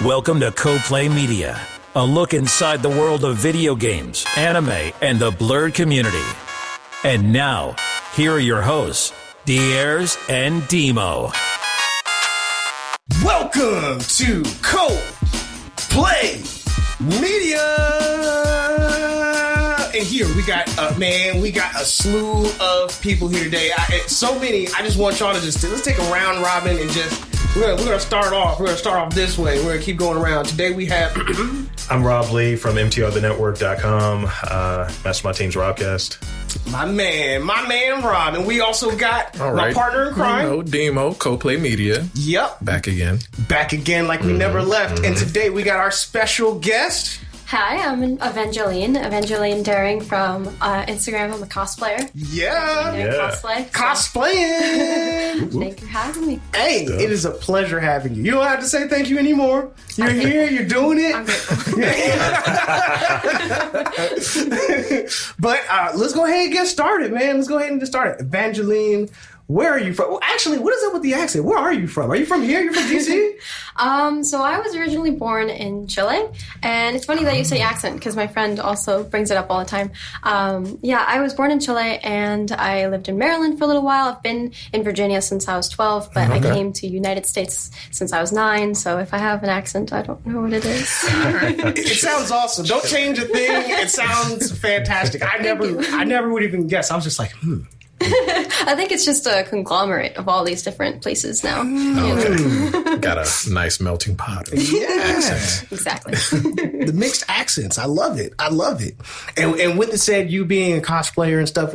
Welcome to CoPlay Media, a look inside the world of video games, anime, and the Blurred community. And now, here are your hosts, Diers and Demo. Welcome to CoPlay Media. And here we got, we got a slew of people here today. So many. I just want y'all to let's take a round robin and we're gonna start off. We're gonna start off this way. We're gonna keep going around. Today we have. I'm Rob Lee from MTRthenetwork.com. That's my team's Robcast. My man Rob, and we also got my partner in crime, Demo, CoPlay Media. Yep, back again like we never left. And today we got our special guest. Hi, I'm Evangeline Daring from Instagram. I'm a cosplayer. Cosplaying. Thank you for having me. Hey, it is a pleasure having you. You don't have to say thank you anymore. You're here, you're doing it. I'm grateful. But let's go ahead and get started, man. Let's go ahead and get started. Evangeline, where are you from? Well, actually, what is up with the accent? Where are you from? Are you from here? You're from DC? So I was originally born in Chile, and it's funny that you say accent because my friend also brings it up all the time. I was born in Chile, and I lived in Maryland for a little while. I've been in Virginia since I was 12, but I came to United States since I was 9. So if I have an accent, I don't know what it is. It sounds awesome. Don't change a thing. It sounds fantastic. I never would even guess. I was just like, I think it's just a conglomerate of all these different places now. Got a nice melting pot of accents. Exactly. The mixed accents. I love it. And with it said, you being a cosplayer and stuff,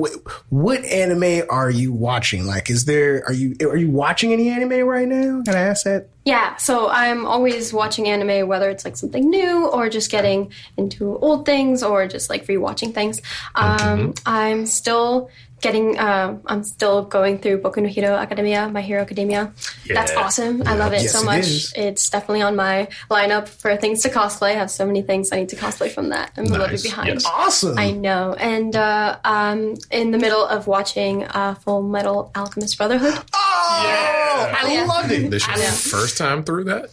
what anime are you watching? Like, are you watching any anime right now? Can I ask that? Yeah, so I'm always watching anime, whether it's like something new or just getting into old things or just like rewatching things. I'm still going through Boku no Hero Academia, My Hero Academia. Yeah. That's awesome. I love it so much. It's definitely on my lineup for things to cosplay. I have so many things I need to cosplay from that. I'm a little bit behind. Yes. Awesome. I know. And I'm in the middle of watching Full Metal Alchemist Brotherhood. Oh, yeah. I love it. This is your first time through that?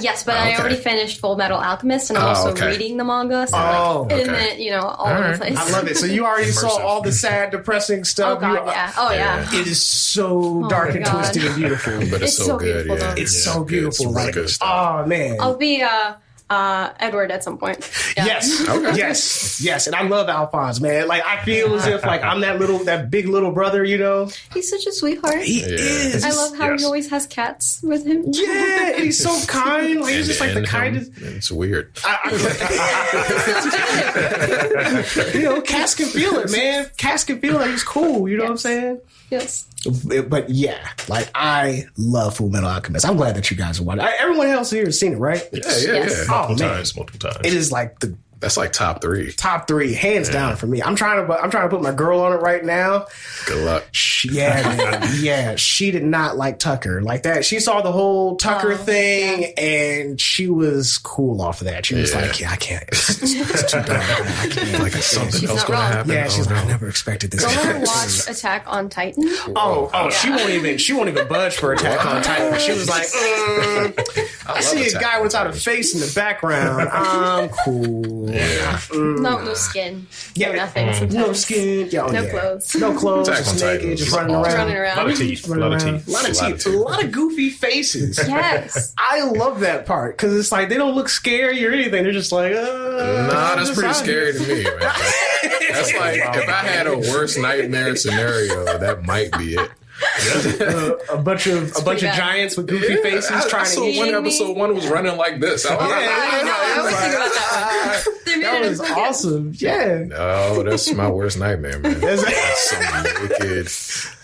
Yes, but I already finished Full Metal Alchemist, and I'm also reading the manga. So all over the place. I love it. So you already saw all the sad, depressing stuff. Oh, God, yeah. Oh, yeah. It is so dark and twisted and beautiful. But it's so good, beautiful, yeah. It's so beautiful. It's really good stuff. Oh, man. I'll be Edward at some point. Yeah. Yes. Okay. Yes. And I love Alphonse, man. Like, I feel as if like I'm that big little brother, you know? He's such a sweetheart. He is. I love how he always has cats with him. Yeah, and he's so kind. Like, he's just like the kindest. It's weird. Cass can feel it, man. Cass can feel it. He's cool. You know what I'm saying? Yes. But yeah, like I love Full Metal Alchemist. I'm glad that you guys are watching. Everyone else here has seen it, right? Yeah. Multiple times. It is like that's like top 3. Top 3, hands down for me. I'm trying to put my girl on it right now. Good luck. She did not like Tucker like that. She saw the whole Tucker thing, and she was cool off of that. She was like, "Yeah, I can't. It's too dark. I can't." Like something else going to happen. Yeah, she's like, "I never expected this." Go and watch Attack on Titan. She won't even budge for Attack on Titan. She was like, "I see a guy without a face in the background. I'm cool." Yeah. No skin. Yeah. No nothing. Sometimes. No skin. No clothes. No clothes. Attack Just on naked. Titan Just is running around. A lot of teeth. A lot of goofy faces. Yes. I love that part because it's like they don't look scary or anything. They're just like, nah, that's pretty scary to me, man. That's like if I had a worst nightmare scenario, that might be it. A bunch of giants with goofy faces trying to eat one episode. One was running like this. I always think about that one. That was awesome. Yeah. No, that's my worst nightmare, man. That's some naked,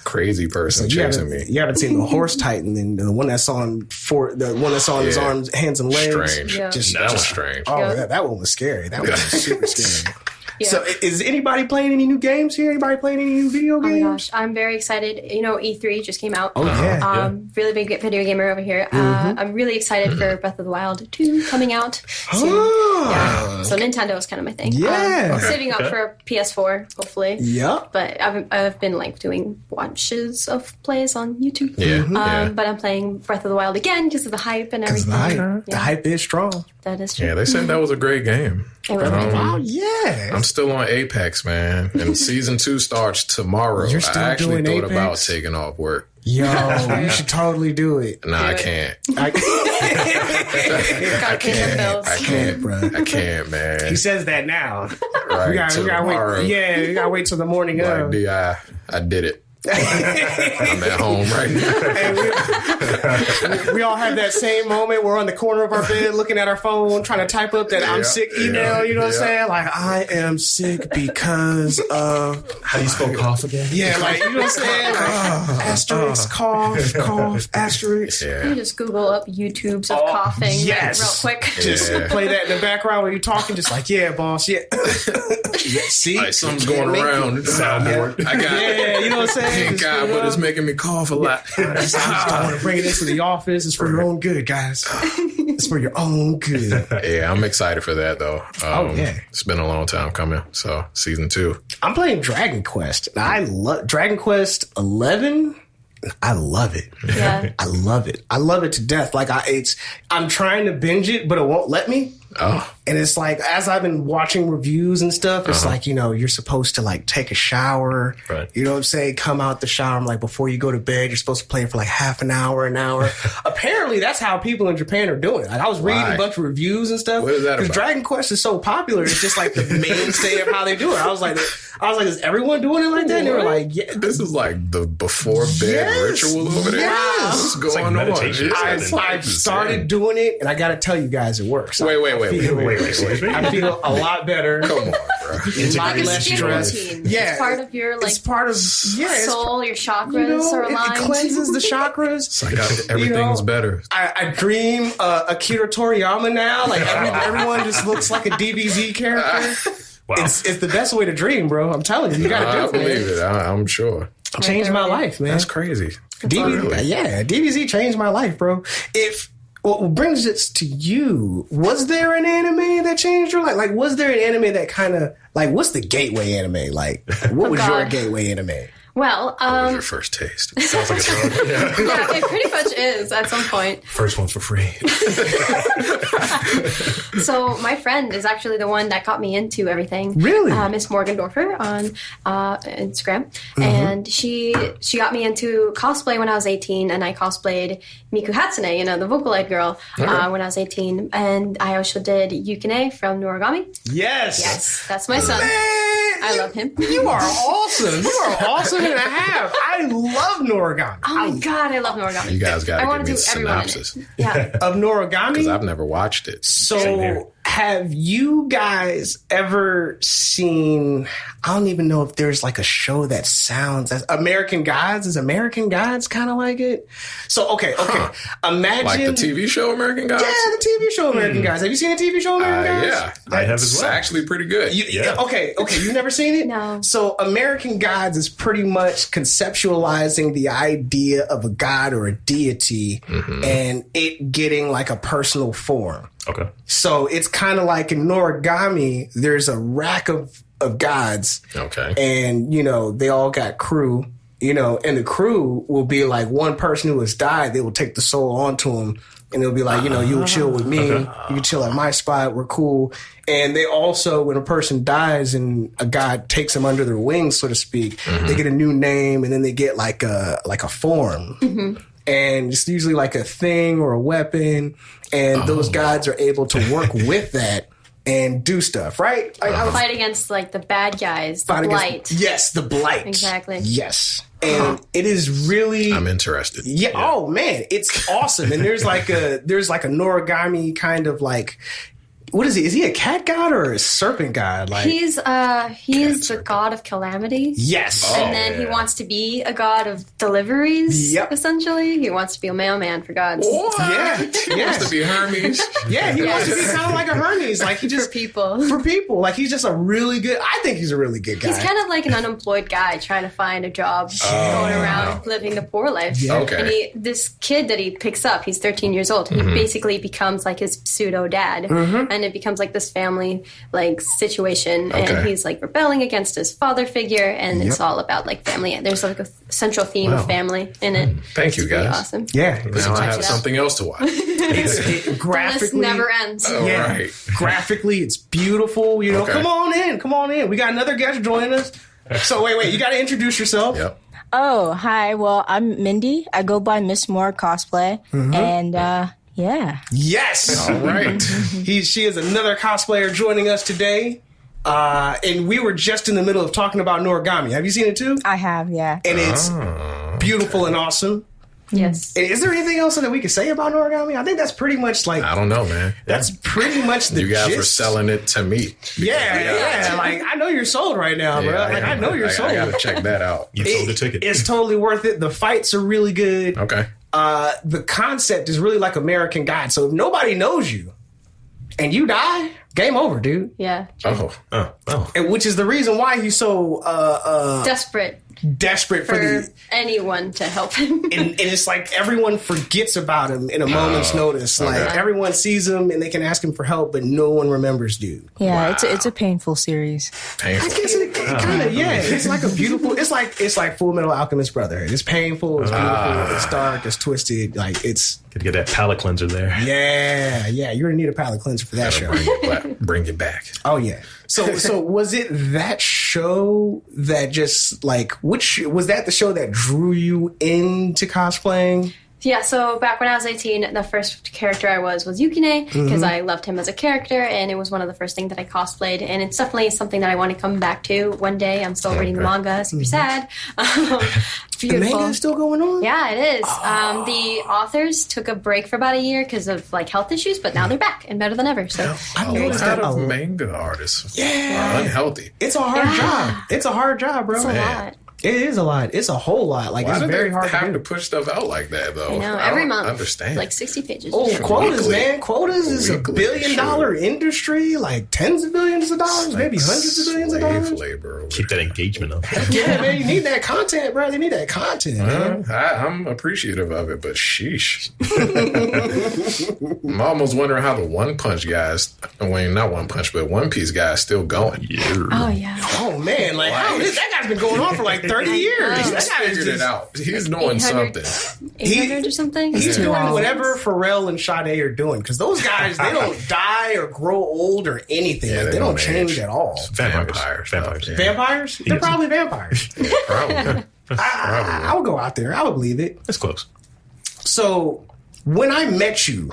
crazy person chasing me. You haven't seen the Horse Titan and the one that's on his arms, hands, and legs. Strange. Yeah. That was strange. Oh, that one was scary. That one was super scary. Yeah. So is anybody playing any new games here? Anybody playing any new video Oh my games? gosh, I'm very excited. You know, E3 just came out. Oh, yeah. Really big video gamer over here. I'm really excited for Breath of the Wild 2 coming out soon. Oh. Yeah. So Nintendo is kind of my thing. Yeah. I'm saving up for PS4, hopefully. Yep. But I've been like doing watches of plays on YouTube. Yeah. But I'm playing Breath of the Wild again because of the hype and Because everything. the hype is strong. That is true. Yeah, they said that was a great game. It was amazing. Oh, yeah. I'm still on Apex, man, and season 2 starts tomorrow. You're still I actually doing thought Apex? about taking off work. Yo, you should totally do it. Nah, I Do it. can't. Gotta pay the bills. I can't, bro. I can't, man. He says that now. Right, We gotta tomorrow. wait. Yeah, we gotta wait till the morning Like, of. D, I did it. I'm at home right now. And we all have that same moment. We're on the corner of our bed looking at our phone, trying to type up that I'm Yeah, sick email. You know what I'm yeah. saying? Like, I am sick because of. How do you spell cough again? Yeah, like, you know what I'm saying? Like, asterisk, cough, asterisk. You Yeah. can just Google up YouTubes of coughing yes. real quick. Just Yeah. play that in the background when you're talking, just like, yeah, boss, yeah. Yeah, see? Like something's going around. Soundboard. I got Yeah, you know what I'm saying? Thank Just, God, you but know, it's making me cough a lot. I just don't want to bring it into the office. It's for your own good, guys. It's for your own good. Yeah, I'm excited for that though. yeah. It's been a long time coming. So season 2. I'm playing Dragon Quest. And I love Dragon Quest 11. I love it. Yeah. I love it. I love it to death. Like I'm trying to binge it, but it won't let me. Oh, And it's like, as I've been watching reviews and stuff, it's like, you know, you're supposed to like take a shower. Right. You know what I'm saying? Come out the shower. I'm like, before you go to bed, you're supposed to play it for like half an hour. Apparently, that's how people in Japan are doing it. Like, I was reading Why? a bunch of reviews and stuff. What is that Because about? Dragon Quest is so popular. It's just like the mainstay of how they do it. I was like, is everyone doing it like that? And they were like, yeah. this is like the before bed Yes. ritual over there. Yes. What's like going on? meditation. Yeah. I've started doing it, and I got to tell you guys, it works. Wait. Excuse me? I feel a lot better. Come on, bro. A lot Your less skin stress. routine. Yeah, It's part of your like It's part of soul, your chakras you know, are it aligned. cleanses the chakras. It's like everything's better. I dream Akira Toriyama now. Like everyone just looks like a DBZ character. Wow. It's the best way to dream, bro. I'm telling you, you gotta I do it. believe Man. it. I'm sure. Changed my life, man. That's crazy. DBZ, yeah, DBZ changed my life, bro. What brings it to you? Was there an anime that changed your life? Like, was there an anime that kind of like? What's the gateway anime? Like, what was your God. gateway anime? Well, What was your first taste? Sounds like a drug. Yeah. yeah, it pretty much is at some point. First one's for free. So my friend is actually the one that got me into everything. Really? Miss Morgendorfer on Instagram, and she got me into cosplay when I was 18, and I cosplayed Miku Hatsune, you know, the Vocaloid girl, when I was 18, and I also did Yukine from Noragami. Yes. Yes, that's my son. Man, I love him. You are awesome. You are awesome and a half. I love Noragami. Oh my god, I love Noragami. You guys gotta I want give to me do the everyone in synopsis. it. Yeah. Of Noragami? Because I've never watched it. Same here. So, have you guys ever seen? I don't even know if there's like a show that sounds as American Gods. Is American Gods kind of like it? So, okay. Imagine Like the TV show American Gods? Yeah, the TV show American Gods. Have you seen the TV show American Gods? Yeah. I have as It's well. actually pretty good. Yeah. Okay. You've never seen it? No. So American Gods is pretty much conceptualizing the idea of a god or a deity and it getting like a personal form. Okay. So it's kind of like in Noragami, there's a rack of gods Okay. and, you know, they all got crew, you know, and the crew will be like one person who has died, they will take the soul onto him. And they'll be like, you know, you'll chill with me. You can chill at my spot. We're cool. And they also, when a person dies and a god takes them under their wings, so to speak, they get a new name and then they get like a form. And it's usually like a thing or a weapon. And those gods are able to work with that and do stuff, right? Like, I was- Fight against like the bad guys, the fight blight. against- yes, the blight. Exactly. Yes. And it is really I'm interested. yeah. Oh man, it's awesome. And there's like a Noragami kind of like what is he? Is he a cat god or a serpent god? Like He's the god of calamity. yes. And then he wants to be a god of deliveries, Yep. essentially. He wants to be a mailman for gods. What? Yeah, He yeah. wants to be Hermes. Yeah, he wants to be kind of like a Hermes. Like he For just people. for people. Like he's just a really good. I think he's a really good guy. He's kind of like an unemployed guy trying to find a job, going around living the poor life. Yeah. Okay. And this kid that he picks up, he's 13 years old. He basically becomes like his pseudo dad, and it becomes like this family like situation. Okay. And he's like rebelling against his father figure, and it's all about like family. There's like a central theme of family in it. Thank you, It's pretty guys. awesome. yeah, Now I check have it out. something else to watch. it, This graphically never ends. All Yeah. right. Graphically, it's beautiful. You know, Okay. come on in. We got another guest joining us. So wait, you got to introduce yourself. Yep. Oh, hi. Well, I'm Mindy. I go by Miss Moore Cosplay. And, yeah. Yes. All right. She is another cosplayer joining us today. And we were just in the middle of talking about Noragami. Have you seen it too? I have, yeah. And it's beautiful and awesome. Yes. Is there anything else that we could say about Noragami? I think that's pretty much like I don't know, man. that's pretty much the You guys gist. were selling it to me. Yeah. Like I know you're sold right now, bro. Like I know you're sold. I gotta check that out. You sold the ticket. It's totally worth it. The fights are really good. Okay. The concept is really like American God. So if nobody knows you and you die, game over, dude. Yeah. Oh. And which is the reason why he's so Desperate desperate for for the. anyone to help him. And it's like everyone forgets about him in a moment's notice. Like everyone sees him and they can ask him for help, but no one remembers, dude. Yeah, it's a painful series. I Painful. guess it kind of It's like a beautiful. It's like Full Metal Alchemist Brotherhood. It's painful. It's beautiful. It's dark. It's twisted. Like it's Gotta get that palate cleanser there. yeah. You're gonna need a palate cleanser for that show. Bring it back. Oh yeah. So was it that show that just like which was that the show that drew you into cosplaying? Yeah, so back when I was 18, the first character I was Yukine, because I loved him as a character, and it was one of the first things that I cosplayed, and it's definitely something that I want to come back to one day. I'm still reading the manga, super sad. It's The beautiful. manga is still going on? Yeah, it is. The authors took a break for about a year because of like health issues, but now they're back and better than ever. So I A noticed lot that of a lot. manga artists Yeah. are unhealthy. It's a hard job. It's a hard job, bro. it's a lot. It is a lot. It's a whole lot. Like Why it's do very they hard have to to do. push stuff out like that, though? You know, I every don't month, understand. like 60 pages. Oh, quotas, Weekly. man. Quotas is a Weekly, billion-dollar industry, like tens of billions of dollars, maybe hundreds of billions of Slave dollars. labor. over Keep that engagement up. Yeah, man, you need that content, bro. They need that content, man. I'm appreciative of it, but sheesh. I'm almost wondering how the One Punch guys, well, not One Punch, but One Piece guy is still going. Oh, yeah. Oh man, like that guy's been going on for like 30 years. He's That guy is figured it just, out. He's doing 800. something. 800 or something? he's too doing long. whatever Pharrell and Sade are doing because those guys they don't die or grow old or anything. Yeah, Like, they they don't don't change age. at all. Vampires. Yeah. Vampires? They're probably vampires. Probably. I would go out there. I would believe it. That's close. So when I met you,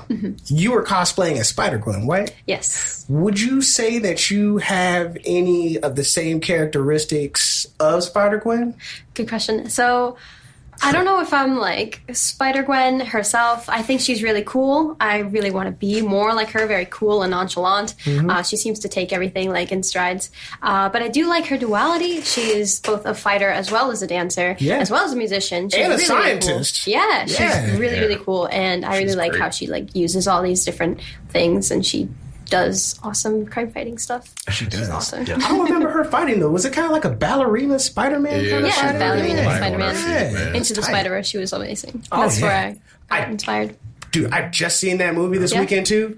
you were cosplaying as Spider-Gwen, right? Yes. Would you say that you have any of the same characteristics of Spider-Gwen? Good question. So, I don't know if I'm like Spider-Gwen herself. I think she's really cool. I really want to be more like her, very cool and nonchalant. She seems to take everything like in strides. But I do like her duality. She is both a fighter as well as a dancer, Yeah. as well as a musician. She's And a really, scientist. Really cool. Yeah, she's Yeah. really, really cool. And I really She's like great. how she like uses all these different things and she does awesome crime fighting stuff. She's awesome. I don't remember her fighting though. Was it kind of like a ballerina Spider-Man Yeah, kind of Yeah, fighter? ballerina Like Spider-Man. on her feet, man. Into the tight. Spider-Verse, she was amazing. Oh, That's yeah. where I got I- inspired. Dude, I just seen that movie this Yeah. weekend too.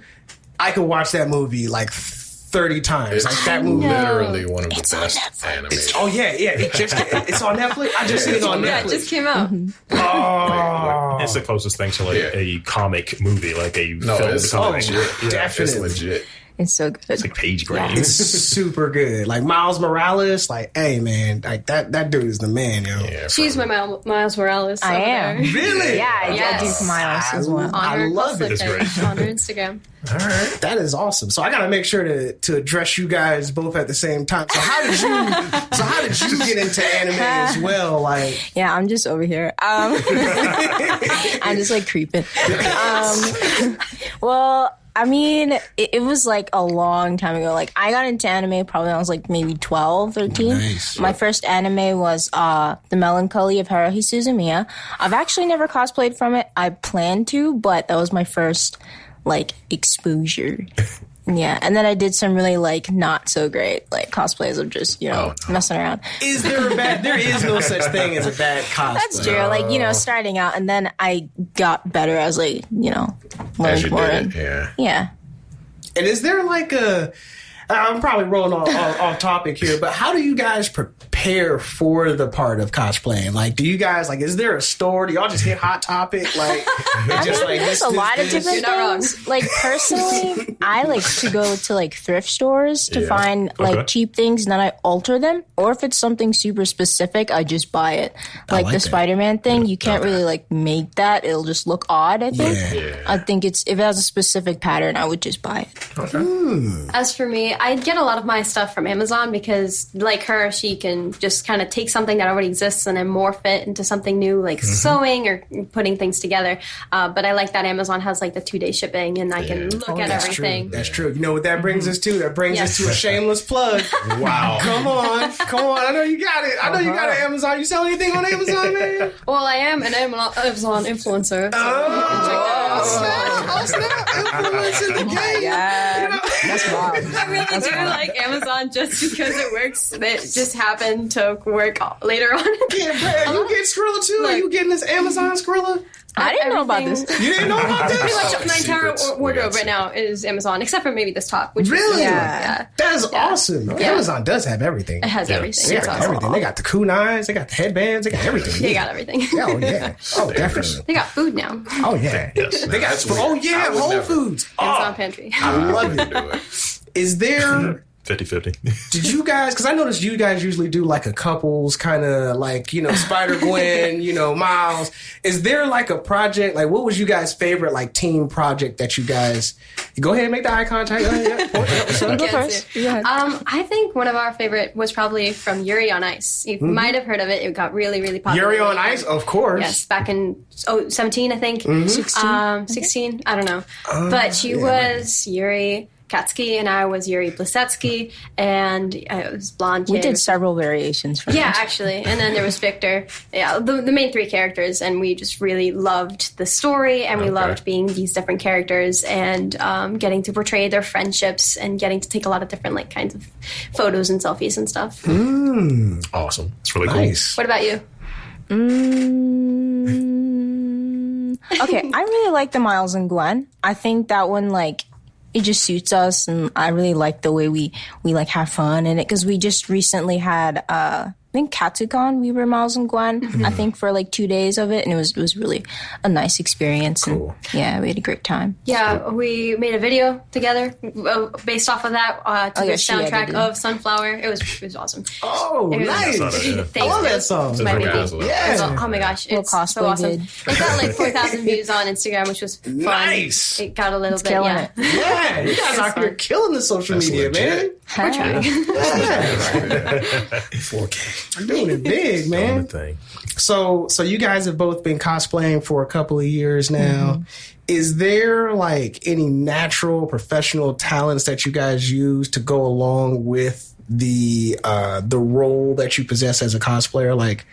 I could watch that movie like 30 times. Like that movie. Literally one of the best animated. Oh yeah. It's on Netflix. I just seen it on Yeah, Netflix. it just came out. Oh, It's the closest thing to like Yeah. a comic movie, like a No, film. it's comic. legit. Yeah, definitely. It's legit. It's so good. It's like page grade. it's super good. Like Miles Morales, like, hey man, like that dude is the man, yo. Yeah, She's my Miles Morales. I over am. there. Really? Yeah, I Yes. do Miles as well. On I her love cosplay it. It's page, great. on her Instagram. All right, that is awesome. So I got to make sure to address you guys both at the same time. So how did you get into anime as well? Like, Yeah, I'm just over here. I'm just like creeping. Well, I mean, it was like a long time ago. Like, I got into anime probably when I was like maybe 12, 13. Nice. My first anime was The Melancholy of Haruhi Suzumiya. I've actually never cosplayed from it. I planned to, but that was my first, like, exposure. Yeah, and then I did some really, like, not so great, like, cosplays of just, messing around. Is there a bad? There is no such thing as a bad cosplay. That's true. Like, starting out, and then I got better as I, As you learned more. did it, Yeah. And is there like I'm probably rolling off topic here, but how do you guys prepare for the part of cosplaying? Like, do you guys, like, is there a store? Do y'all just hit Hot Topic? Like, I just mean, like there's a lot of different You're not wrong. things. Like, personally, I like to go to, like, thrift stores to find, like, Okay. cheap things, and then I alter them. Or if it's something super specific, I just buy it. Like like the that. Spider-Man thing, you can't really, like, make that. It'll just look odd, I think. Yeah. I think if it has a specific pattern, I would just buy it. As for me, I get a lot of my stuff from Amazon because, like her, she can just kind of take something that already exists and then morph it into something new, like sewing or putting things together. But I like that Amazon has like the 2-day shipping, and I can look at That's everything. true. That's true. You know what that brings us to? That brings us to a Yes. shameless plug. Wow. Come on. I know you got it. I know you got an Amazon. You sell anything on Amazon, man? Well, I am an Amazon influencer. So Oh, snap. Influence in the game. Yeah. That's wild. I really do like Amazon just because it works. It just happened to work later on. Yeah, Brad, you get Skrilla too? Are you getting this Amazon Skrilla? I didn't know about this. You didn't know about Pretty this? much my entire Secrets. wardrobe We right now is Amazon, except for maybe this top. Which Really? Yeah. That's awesome. Yeah. Amazon does have everything. It has everything. They It's got awesome. everything. They got the kunais. They got the headbands. They got everything. They got everything. Oh, yeah. Oh, definitely. They got food now. Oh, yeah. Yes. They got, That's weird. oh, yeah, I would Whole never. Foods. Amazon Oh, pantry. I love it. Do it. Is there... 50-50. Did you guys, because I noticed you guys usually do like a couples kind of like, Spider-Gwen, Miles. Is there like a project, like what was you guys' favorite like team project that you guys, go ahead and make the eye contact. Go first. Yeah. I think one of our favorite was probably from Yuri on Ice. You might have heard of it. It got really, really popular. Yuri on Ice, of course. Yes, back in 17, I think. 16? I don't know. But she was Yuri Katsuki, and I was Yuri Blisetsky, and it was blonde kid. We did several variations from Yeah, it. actually. And then there was Victor. Yeah, the main 3 characters, and we just really loved the story, and we loved being these different characters and getting to portray their friendships and getting to take a lot of different like kinds of photos and selfies and stuff. Awesome. It's really Nice. What about you? Okay, I really like the Miles and Gwen. I think that one, like, it just suits us, and I really like the way we like have fun in it, because we just recently had I think Katsucon, we were Miles and Gwen, I think for like 2 days of it, and it was really a nice experience. Cool. And yeah, we had a great time. Yeah, we made a video together based off of that to the she soundtrack edited. of Sunflower. It was awesome. Oh, It was- nice. Thanks. I love that song. It was my baby. Razzle. Yeah. Oh my gosh, Little it's so cosplay awesome. vid. It got like 4,000 views on Instagram, which was fun. Nice. It got a little bit, killing yeah. it. Yeah, you guys out here fun. killing the social That's media, legit. We're trying. man. 4K. I'm doing it big, man. thing. So you guys have both been cosplaying for a couple of years now. Is there like any natural professional talents that you guys use to go along with the role that you possess as a cosplayer? Like,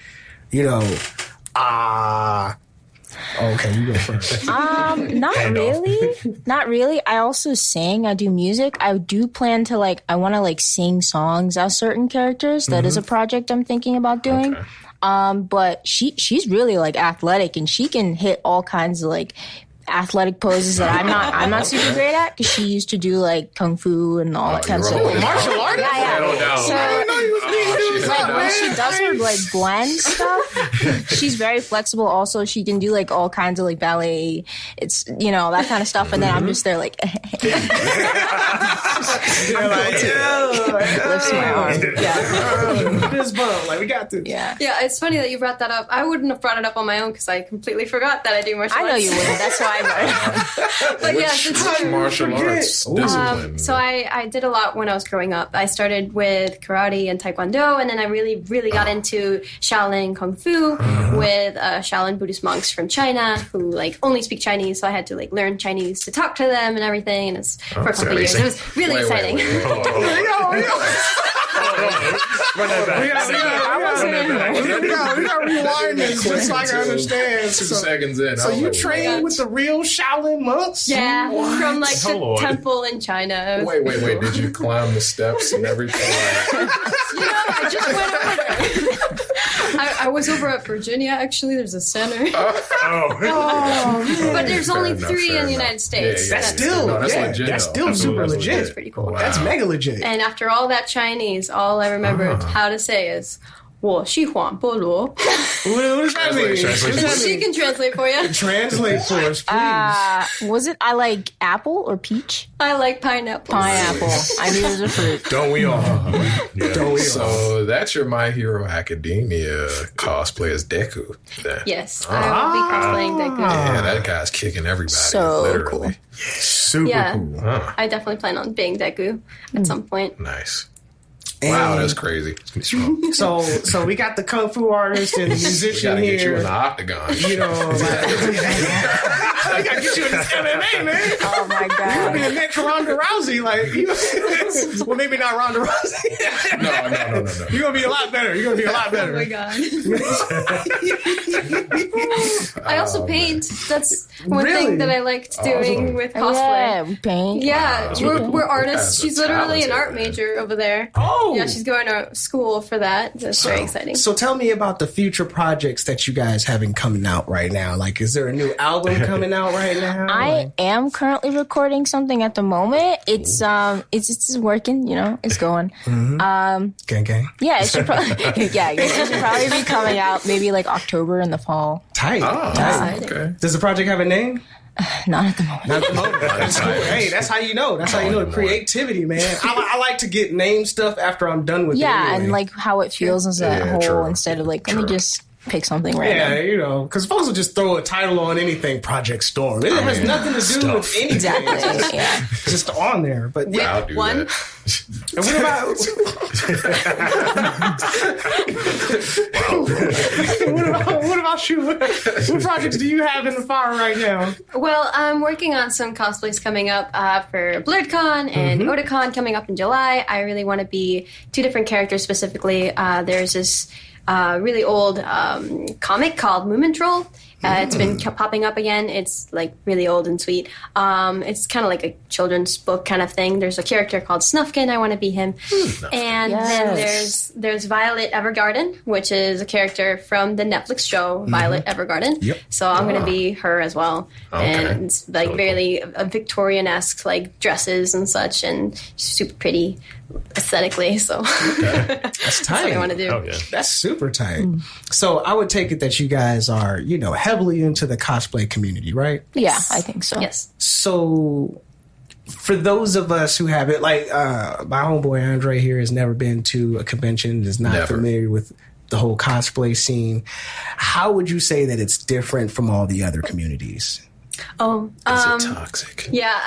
okay, you go first. Not really. Not really. I also sing. I do music. I do plan to I want to sing songs as certain characters. That is a project I'm thinking about doing. Okay. But she's really athletic, and she can hit all kinds of athletic poses that I'm not super great at, because she used to do kung fu and all that kind of stuff. Martial artist? Yeah. No doubt. So, I didn't know you was being dude. when she does her blend stuff, she's very flexible. Also, she can do all kinds of ballet. It's that kind of stuff. And then I'm just there You're like, lifts my arm. Yeah, this bump, we got this. yeah. Yeah, it's funny that you brought that up. I wouldn't have brought it up on my own because I completely forgot that I do martial I arts. know you wouldn't. That's why I brought it up. But yes, it's Which true. martial arts discipline? So I did a lot when I was growing up. I started with karate and taekwondo, and fun, and I really, really got into Shaolin Kung Fu with Shaolin Buddhist monks from China who like only speak Chinese, so I had to like learn Chinese to talk to them and everything, and it's for a couple of years. It was really exciting. Run that back. We got rewind this just so I can understand. 2 seconds in. So you train with the real Shaolin monks? Yeah, from like the Lord. temple in China. Wait. Did you climb the steps and everything? I just went over there. I was over at Virginia, actually. There's a center. But there's only enough, 3 fair in the enough. United States. That's That's legit. That's though. still super That's legit. It's pretty cool. That's mega legit. And after all that Chinese, all I remembered how to say is 我是黄菠萝. What does that mean? Translate. What does that She mean? can translate for you. Translate for us, please. Was it I like apple or peach? I like pineapple. Pineapple. I knew it was a fruit. Don't we all? Don't we all? So that's your My Hero Academia cosplay as Deku. Then. Yes, I will be cosplaying Deku. Yeah, that guy's kicking everybody. So literally. cool. Super Yeah. cool. I definitely plan on being Deku at some point. Nice. Wow, And that's crazy. It's gonna be strong. so we got the kung fu artist and the We musician gotta get you in here. the octagon. You know, like, we gotta get you in this MMA, man. Oh my You're god. gonna be the next Ronda Rousey, like, well, maybe not Ronda Rousey. No. You're gonna be a lot better. You're gonna be a lot better. Oh my god. I also paint. That's one Really? thing that I liked doing with cosplay. Yeah, we paint. Yeah, we're artists. That's a She's literally an art talented, major over there. Oh. Yeah, she's going to school for that. That's very exciting. So tell me about the future projects that you guys having coming out right now. Like, is there a new album coming out right now? I am currently recording something at the moment. It's working, you know, it's going. Gang. Yeah, it should probably it should probably be coming out maybe like October in the fall. Tight. Oh, Tight. okay. Does the project have a name? Not at the moment. Not at the moment. That's cool. Hey, that's how you know. That's how you know the creativity, man. I like to get name stuff after I'm done with it. Yeah, anyway. and like how it feels as a Yeah, whole true. instead of like let me True. just pick something random. Yeah, you know, because folks will just throw a title on anything Project Storm. It has nothing to do with anything. Exactly. It's Yeah. just on there. But yeah. I'll do One. that. And what about you? What projects do you have in the fire right now? Well, I'm working on some cosplays coming up for BlurredCon and Otakon coming up in July. I really want to be 2 different characters specifically. There's this really old comic called Moomin Troll. It's been popping up again. It's like really old and sweet. It's kind of like a children's book kind of thing. There's a character called Snufkin. I want to be him. And then there's Violet Evergarden, which is a character from the Netflix show Violet Evergarden. Yep. So I'm going to be her as well. Okay. And it's like really Victorian-esque like dresses and such, and she's super pretty aesthetically. So That's that's tight. what I want to do. Oh, yeah. That's super tight. So I would take it that you guys are, you know, heavily into the cosplay community, right? Yeah, I think so. Yes. So for those of us who have it, like my homeboy Andre here has never been to a convention, is not Never. familiar with the whole cosplay scene. How would you say that it's different from all the other communities? Oh, Is it toxic? yeah.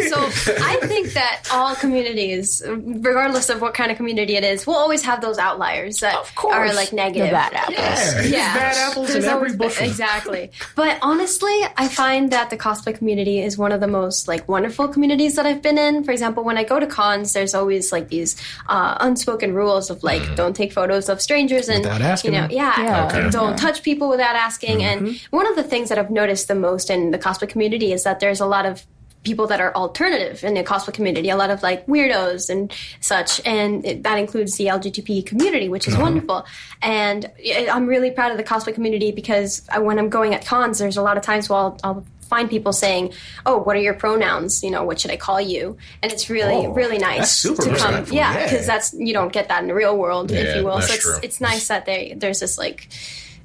So I think that all communities, regardless of what kind of community it is, will always have those outliers that Of course. are like negative. The bad apples. Yeah. Bad apples in There's every always- bushel. Exactly. But honestly, I find that the cosplay community is one of the most like wonderful communities that I've been in. For example, when I go to cons, there's always like these unspoken rules of like don't take photos of strangers and Without asking you know, them. Yeah. Okay. don't touch people without asking. And one of the things that I've noticed the most in the cosplay community is that there's a lot of people that are alternative in the cosplay community, a lot of like weirdos and such, and that includes the LGBT community, which is wonderful. And I'm really proud of the cosplay community because when I'm going at cons, there's a lot of times where I'll find people saying, "Oh, what are your pronouns? You know, what should I call you?" And it's really, Oh, really nice that's super to come, respectful, yeah, yeah. because that's you don't get that in the real world, if Yeah, you will. that's So it's true. it's nice that there's this like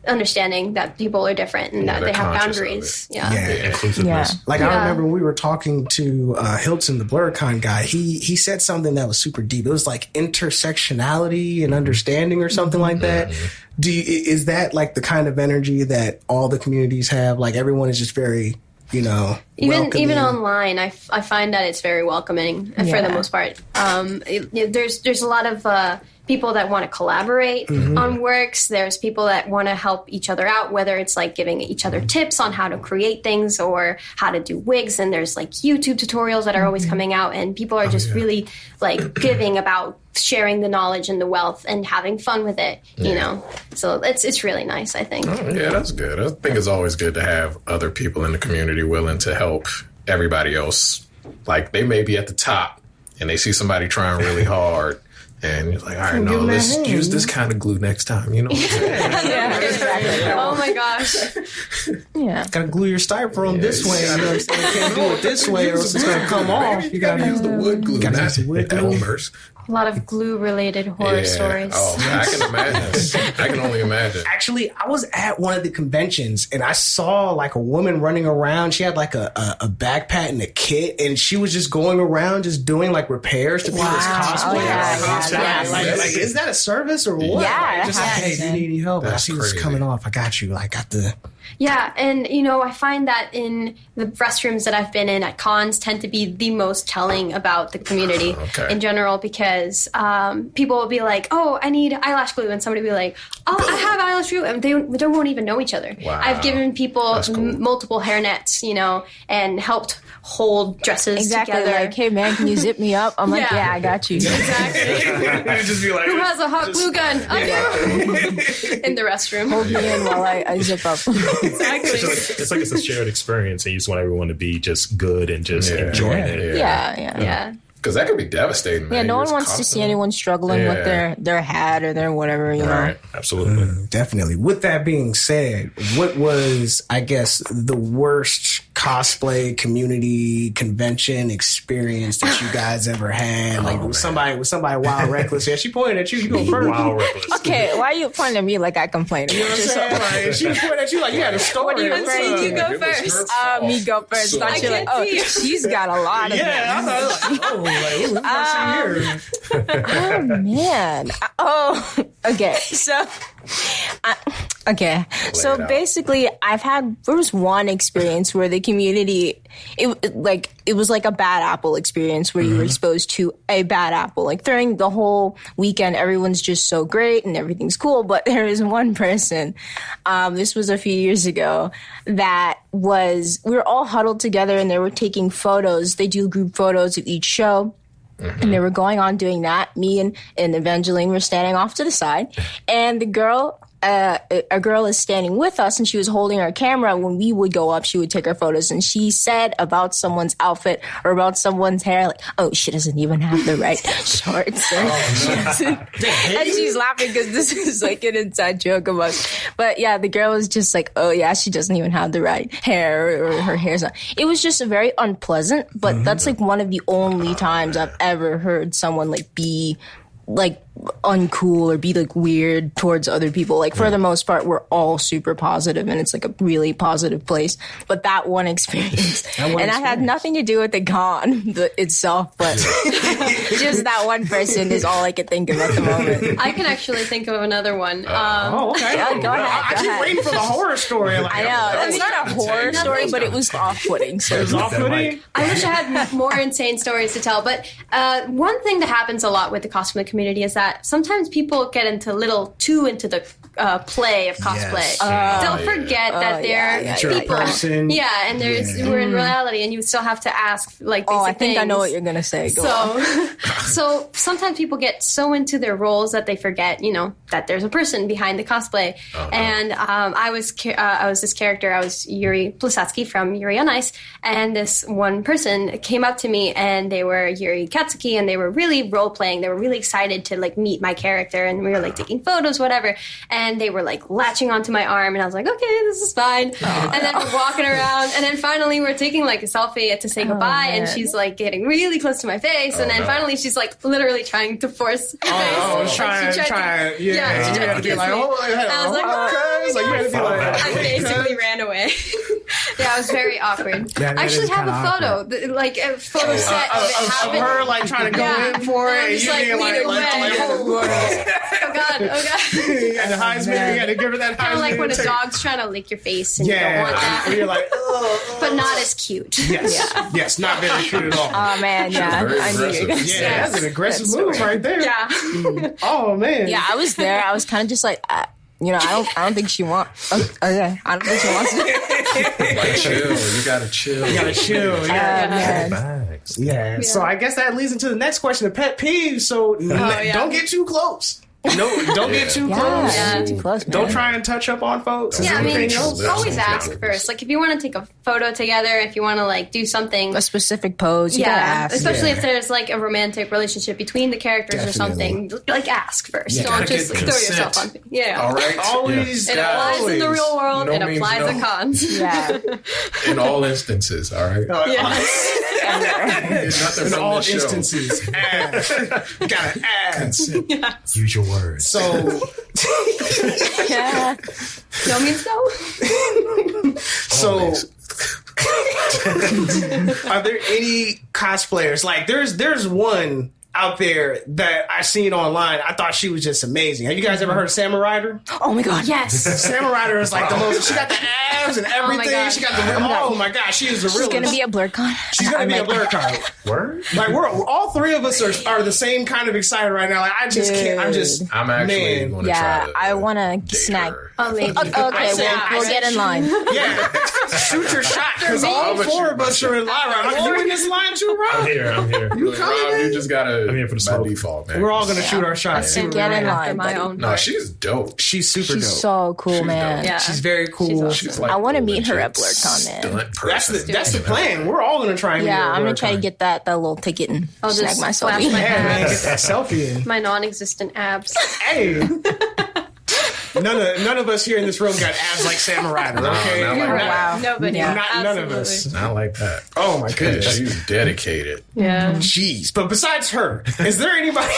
understanding that people are different and that they're they have conscious of boundaries. Yeah. Inclusiveness. Like I Yeah. remember when we were talking to Hilton, the BlurredCon guy. He said something that was super deep. It was like intersectionality and understanding, or something like that. Is that like the kind of energy that all the communities have? Like everyone is just very Even online, I find that it's very welcoming for the most part. There's a lot of people that want to collaborate on works. There's people that want to help each other out, whether it's like giving each other tips on how to create things or how to do wigs. And there's like YouTube tutorials that are always coming out, and people are just really like giving about sharing the knowledge and the wealth and having fun with it, you know. So it's really nice, I think. Oh, yeah, that's good. I think it's always good to have other people in the community willing to help everybody else. Like, they may be at the top and they see somebody trying really hard. And it's like, all right, no, let's use this kind of glue next time, you know what I'm saying? Yeah, exactly. Oh my gosh. Yeah. Gotta glue your styrofoam this way. You know what I'm saying? You can't do it this way or else it's gonna come off. You gotta use the wood glue. Gotta use the wood glue. Elmer's. A lot of glue-related horror stories. Oh, I can imagine. I can only imagine. Actually, I was at one of the conventions and I saw like a woman running around. She had like a backpack and a kit, and she was just going around just doing like repairs to people's cosplay. Oh, yeah. Like, is that a service or what? Yeah, Like, just like, hey, do you need any help? I see this crazy. coming off. I got you. Like, got the... Yeah, and I find that in the restrooms that I've been in at cons tend to be the most telling about the community in general, because people will be like, oh, I need eyelash glue, and somebody will be like, oh, I have eyelash glue, and they won't even know each other. Wow. I've given people multiple hairnets, and helped hold dresses together. Like, hey man, can you zip me up? I'm like, yeah, I got you. Exactly. just be like, who has a hot glue gun? I do. In the restroom. Hold me in while I zip up. Exactly. It's like it's a shared experience, and you just want everyone to be just good and just enjoying it. Yeah. Because that could be devastating, man. Yeah, no one wants to see anyone struggling with their hat or their whatever, you know. Right. Absolutely. Definitely. With that being said, what was, I guess, the worst cosplay community convention experience that you guys ever had? Like, was somebody wild reckless? Yeah, she pointed at you. You go first. Wild reckless. Okay, why are you pointing at me like I complain? You know what I'm saying? Like, she pointed at you like you had a story. What do you I'm saying you go first. Me go first. So- Thought you were like, oh, she's got a lot of Yeah, I thought, like, oh, like, who's here? Oh man. Oh, okay. So, basically, there was one experience where the community, it was like a bad apple experience where you were exposed to a bad apple. Like during the whole weekend, everyone's just so great and everything's cool. But there is one person, this was a few years ago, we were all huddled together and they were taking photos. They do group photos of each show. And they were going on doing that. Me and Evangeline were standing off to the side. And the girl, a girl is standing with us, and she was holding our camera. When we would go up, she would take our photos. And she said about someone's outfit or about someone's hair, like, oh, she doesn't even have the right shorts. And she's laughing because this is like an inside joke of us. But yeah, the girl was just like, oh yeah, she doesn't even have the right hair, or her hair's not. It was just very unpleasant, but that's like one of the only times I've ever heard someone like be like uncool or be like weird towards other people. Like for the most part, we're all super positive and it's like a really positive place. But that one experience, and I had nothing to do with the con itself, but just that one person is all I could think of at the moment. I can actually think of another one. Okay. Yeah, go ahead. I keep waiting for the horror story. Like, I know. It's not a horror story, but it was off-putting. So it was off-putting. I wish I had more insane stories to tell, but one thing that happens a lot with the cosplay community is that sometimes people get too into the play of cosplay. Yes. They'll forget that they're people. Person. Yeah, and we're in reality, and you still have to ask like basic I think things. I know what you're gonna say. Go on. So sometimes people get so into their roles that they forget, that there's a person behind the cosplay. And I was this character. I was Yuri Plusatsky from Yuri on Ice, and this one person came up to me, and they were Yuri Katsuki, and they were really role playing. They were really excited to like meet my character, and we were like taking photos, whatever. And they were like latching onto my arm, and I was like, okay, this is fine. And then we're walking around, and then finally we're taking like a selfie to say goodbye, and she's like getting really close to my face, and then finally she's like literally trying to force her face. Trying. She tried to kiss me. And I was like, cuz? Like, you had to be like, I basically ran away. Yeah, it was very awkward. That I actually is have kinda a photo, like a photo set of it of happening. her like trying to go Yeah. in for And I'm it, and just you like being leaning away. Oh God, oh God. you had the Heisman, you had to give her that Heisman. Kind of like when a take- dog's trying to lick your face and you don't want Yeah, that. and you're like, oh. But not as cute. Yes, not very cute at all. Oh man, yeah, very I knew you were aggressive. gonna Yeah, say that's an aggressive move right there. Yeah. Oh man. Yeah, I was there. I was kind of just like, I don't think she wants. Okay, I don't think she wants to. Like, chill. You gotta chill. You gotta chill. Yeah. Man. Facts. Yeah. So I guess that leads into the next question, the pet peeve. So don't get too close. No, don't get too close. Yeah, too close, man. Don't try and touch up on folks. Is Yeah, I there mean, anything else? always ask first. Like, if you want to take a photo together, if you want to, like, do something. A specific pose. You gotta ask. Especially Yeah. if there's, like, a romantic relationship between the characters or something. Like, ask first. Yeah, Don't gotta just get throw yourself consent. on. Yeah. All right. Always. It applies in the real world. No it means applies no. in cons. Yeah. In all instances, all right? There's nothing In from all this show. instances, ask. Gotta ask. Use your words. So, Yeah. No means no. so are there any cosplayers? Like, there's one out there that I seen online. I thought she was just amazing. Have you guys ever heard of Sam Ryder? Oh my god. Yes. Sam Ryder is like the most. She got the abs and everything. God. She got the. Oh my god, she is the She's realest. gonna be a BlurCon. She's gonna be a blur card. Word? Like we're all three of us are the same kind of excited right now. Like I just can't. I'm just. I'm actually Man. going to Yeah, try to. I want to date snag. her. Oh, maybe. Okay, we'll get in line. Yeah, shoot your shot because all but four you- of us are in line right now. You in this line too, I'm Rob? here. I'm here. You coming? Rob, you just gotta. I'm here for the by smoke. default, man. We're all gonna shoot our shots. See what Get we in got. line. After my buddy. own No, heart. she's dope. She's super She's dope. so cool, She's man. dope. Yeah. She's very cool. She's awesome. She's like I want to the meet her at legit BlurCon, man. stunt person. That's the plan. We're all gonna try and meet her Yeah, at I'm gonna try to BlurCon. get that little ticket and I'll snag just myself. flash my Yeah, man, abs. get that selfie in. My non-existent abs. Hey. None of us here in this room got abs like Sam Ryder, okay? not like that. Wow. Nobody. Yeah. None of us. Not like that. Oh my Yeah, goodness. she's dedicated. Yeah. Jeez. But besides her, is there anybody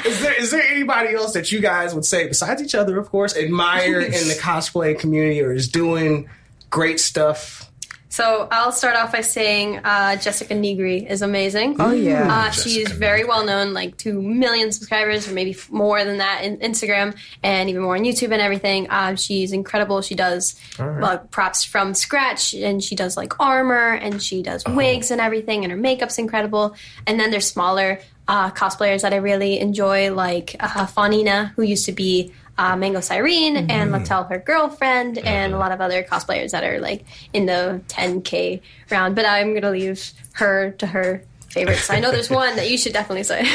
is there anybody else that you guys would say, besides each other, of course, admire in the cosplay community or is doing great stuff? So I'll start off by saying Jessica Nigri is amazing. Oh yeah. She's very well known, like 2 million subscribers, or maybe more than that in Instagram, and even more on YouTube and everything. She's incredible. She does props from scratch, and she does like armor, and she does wigs and everything, and her makeup's incredible. And then there's smaller cosplayers that I really enjoy, like Fawnina, who used to be Mango Cyrene, and Latel, her girlfriend, and a lot of other cosplayers that are like in the 10K round. But I'm gonna leave her to her favorites. I know there's one that you should definitely say.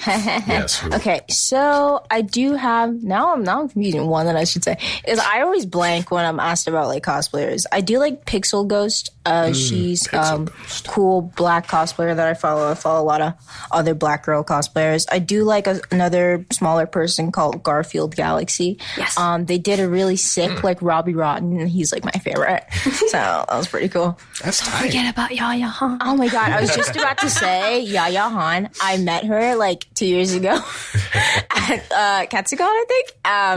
Yes. who- Okay, so I do have now. I'm confusing one that I should say is I always blank when I'm asked about like cosplayers. I do like Pixel Ghost. She's cool black cosplayer that I follow. I follow a lot of other black girl cosplayers. I do like another smaller person called Garfield Galaxy. Yes. They did a really sick like Robbie Rotten. And he's like my favorite. So that was pretty cool. That's tight. Forget about Yaya, huh? Oh my god, I was just about to say Yaya Han. I met her like 2 years ago at Katsucon, I think.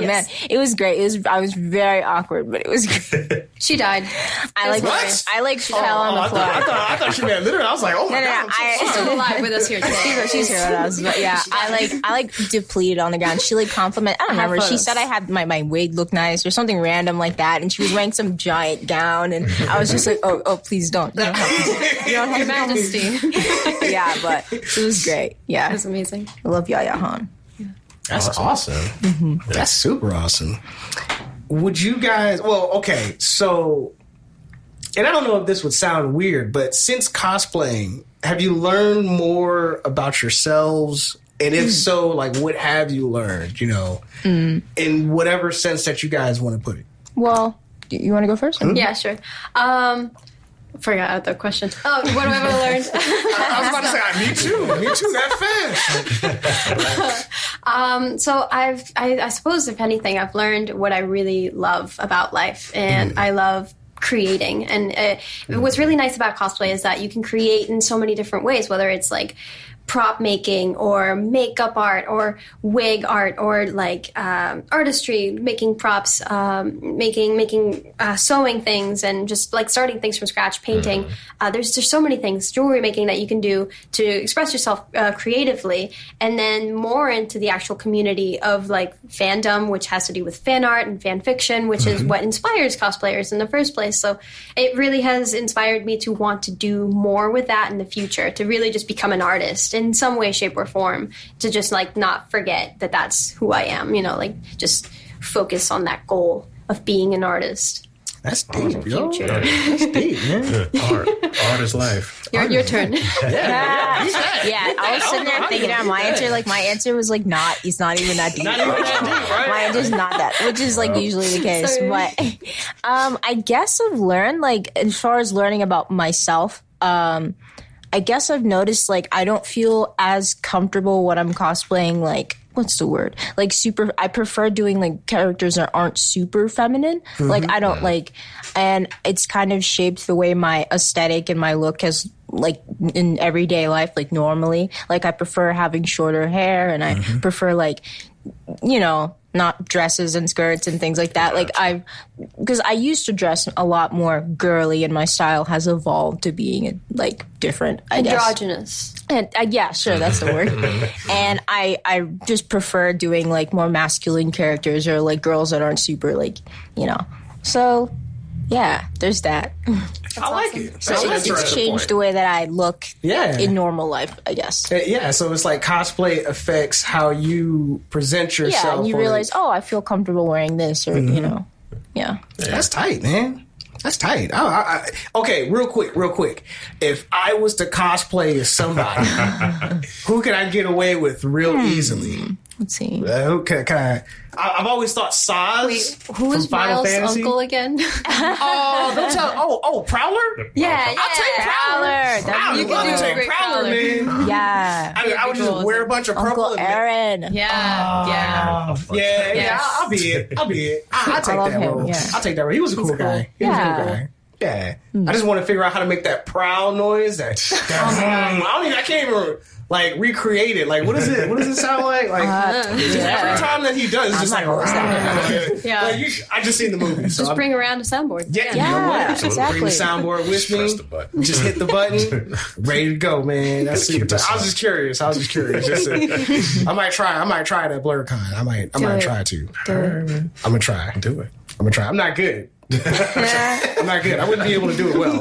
Man, it was great. I was very awkward, but it was good. She died. I fell on the floor. I thought she meant literally. I was like, oh my No, god. She's still alive with us here today. She's here with us, but yeah, I depleted on the ground. She like complimented. I don't remember. She photos. said I had my wig looked nice or something random like that, and she was wearing some giant gown, and I was just like, oh, please don't. You don't have to. You don't have Your to. Majesty. Yeah, but it was great. Yeah, That's amazing. I love Yaya Han. That's awesome. That's super awesome. Would you guys? Well, okay, so, and I don't know if this would sound weird, but since cosplaying, have you learned more about yourselves? And if so, like, what have you learned? You know, in whatever sense that you guys want to put it. Well, you want to go first? Yeah, sure. Forgot the question. Oh, what have I learned? I was about to say, me too, that fast. So I suppose if anything, I've learned what I really love about life, and I love creating. And what's really nice about cosplay is that you can create in so many different ways, whether it's like prop making or makeup art or wig art or like artistry, making props, making sewing things and just like starting things from scratch, painting. There's so many things, jewelry making that you can do to express yourself creatively, and then more into the actual community of like fandom, which has to do with fan art and fan fiction, which is what inspires cosplayers in the first place. So it really has inspired me to want to do more with that in the future, to really just become an artist in some way, shape, or form, to just like not forget that that's who I am, like just focus on that goal of being an artist. That's deep, yo. Future. That's deep, man. Art is life. Your turn. Yeah, I was sitting there thinking about my answer. Like, my answer was like, it's not even that deep. Not even that deep, right? My answer's not that, which is like usually the case. Sorry. But I guess I've learned, like, as far as learning about myself, I guess I've noticed, like, I don't feel as comfortable when I'm cosplaying, like, what's the word? Like, I prefer doing, like, characters that aren't super feminine. Like, I don't, like, and it's kind of shaped the way my aesthetic and my look has, like, in everyday life, like, normally. Like, I prefer having shorter hair, and I prefer, like, not dresses and skirts and things like that. Like, because I used to dress a lot more girly, and my style has evolved to being like different, I guess. Androgynous. And yeah, sure, that's the word. And I just prefer doing like more masculine characters or like girls that aren't super like, So yeah, there's that. I like it. So That's it's changed the way that I look Yeah. in normal life, I guess. Yeah, so it's like cosplay affects how you present yourself. Yeah, and you or- realize, I feel comfortable wearing this, or yeah. That's tight, man. That's tight. Okay, real quick. If I was to cosplay as somebody, who can I get away with real easily? Let's see. Who can I? I've always thought Saz. Wait, who from is Final Miles' Fantasy. uncle again? Oh, don't tell. Prowler. yeah. I'll take Prowler. Prowler. You can do a take great Prowler, Prowler. man. Yeah. I would just wear a bunch of purple. Uncle Aaron. Yeah. Yeah, Yes. I'll be it. I'll take love that him, role. yeah. I'll take that role. He was a cool guy. He was a Yeah. cool guy. Yeah. I just want to figure out how to make that prowl noise. I can't even like recreate it. Like, what is it? What does it sound like? Like every time that he does, it's just like, Yeah. like I just seen the movie. So Just bring around a soundboard. yeah, Yeah, you know what? exactly. Bring the soundboard with Press me. the button. Just hit the button, ready to go, man. That's Keep it. this I was just curious. I might try it at BlurCon. I might try to. I'm gonna try. Do it. I'm not good. I'm not good. I wouldn't be able to do it well.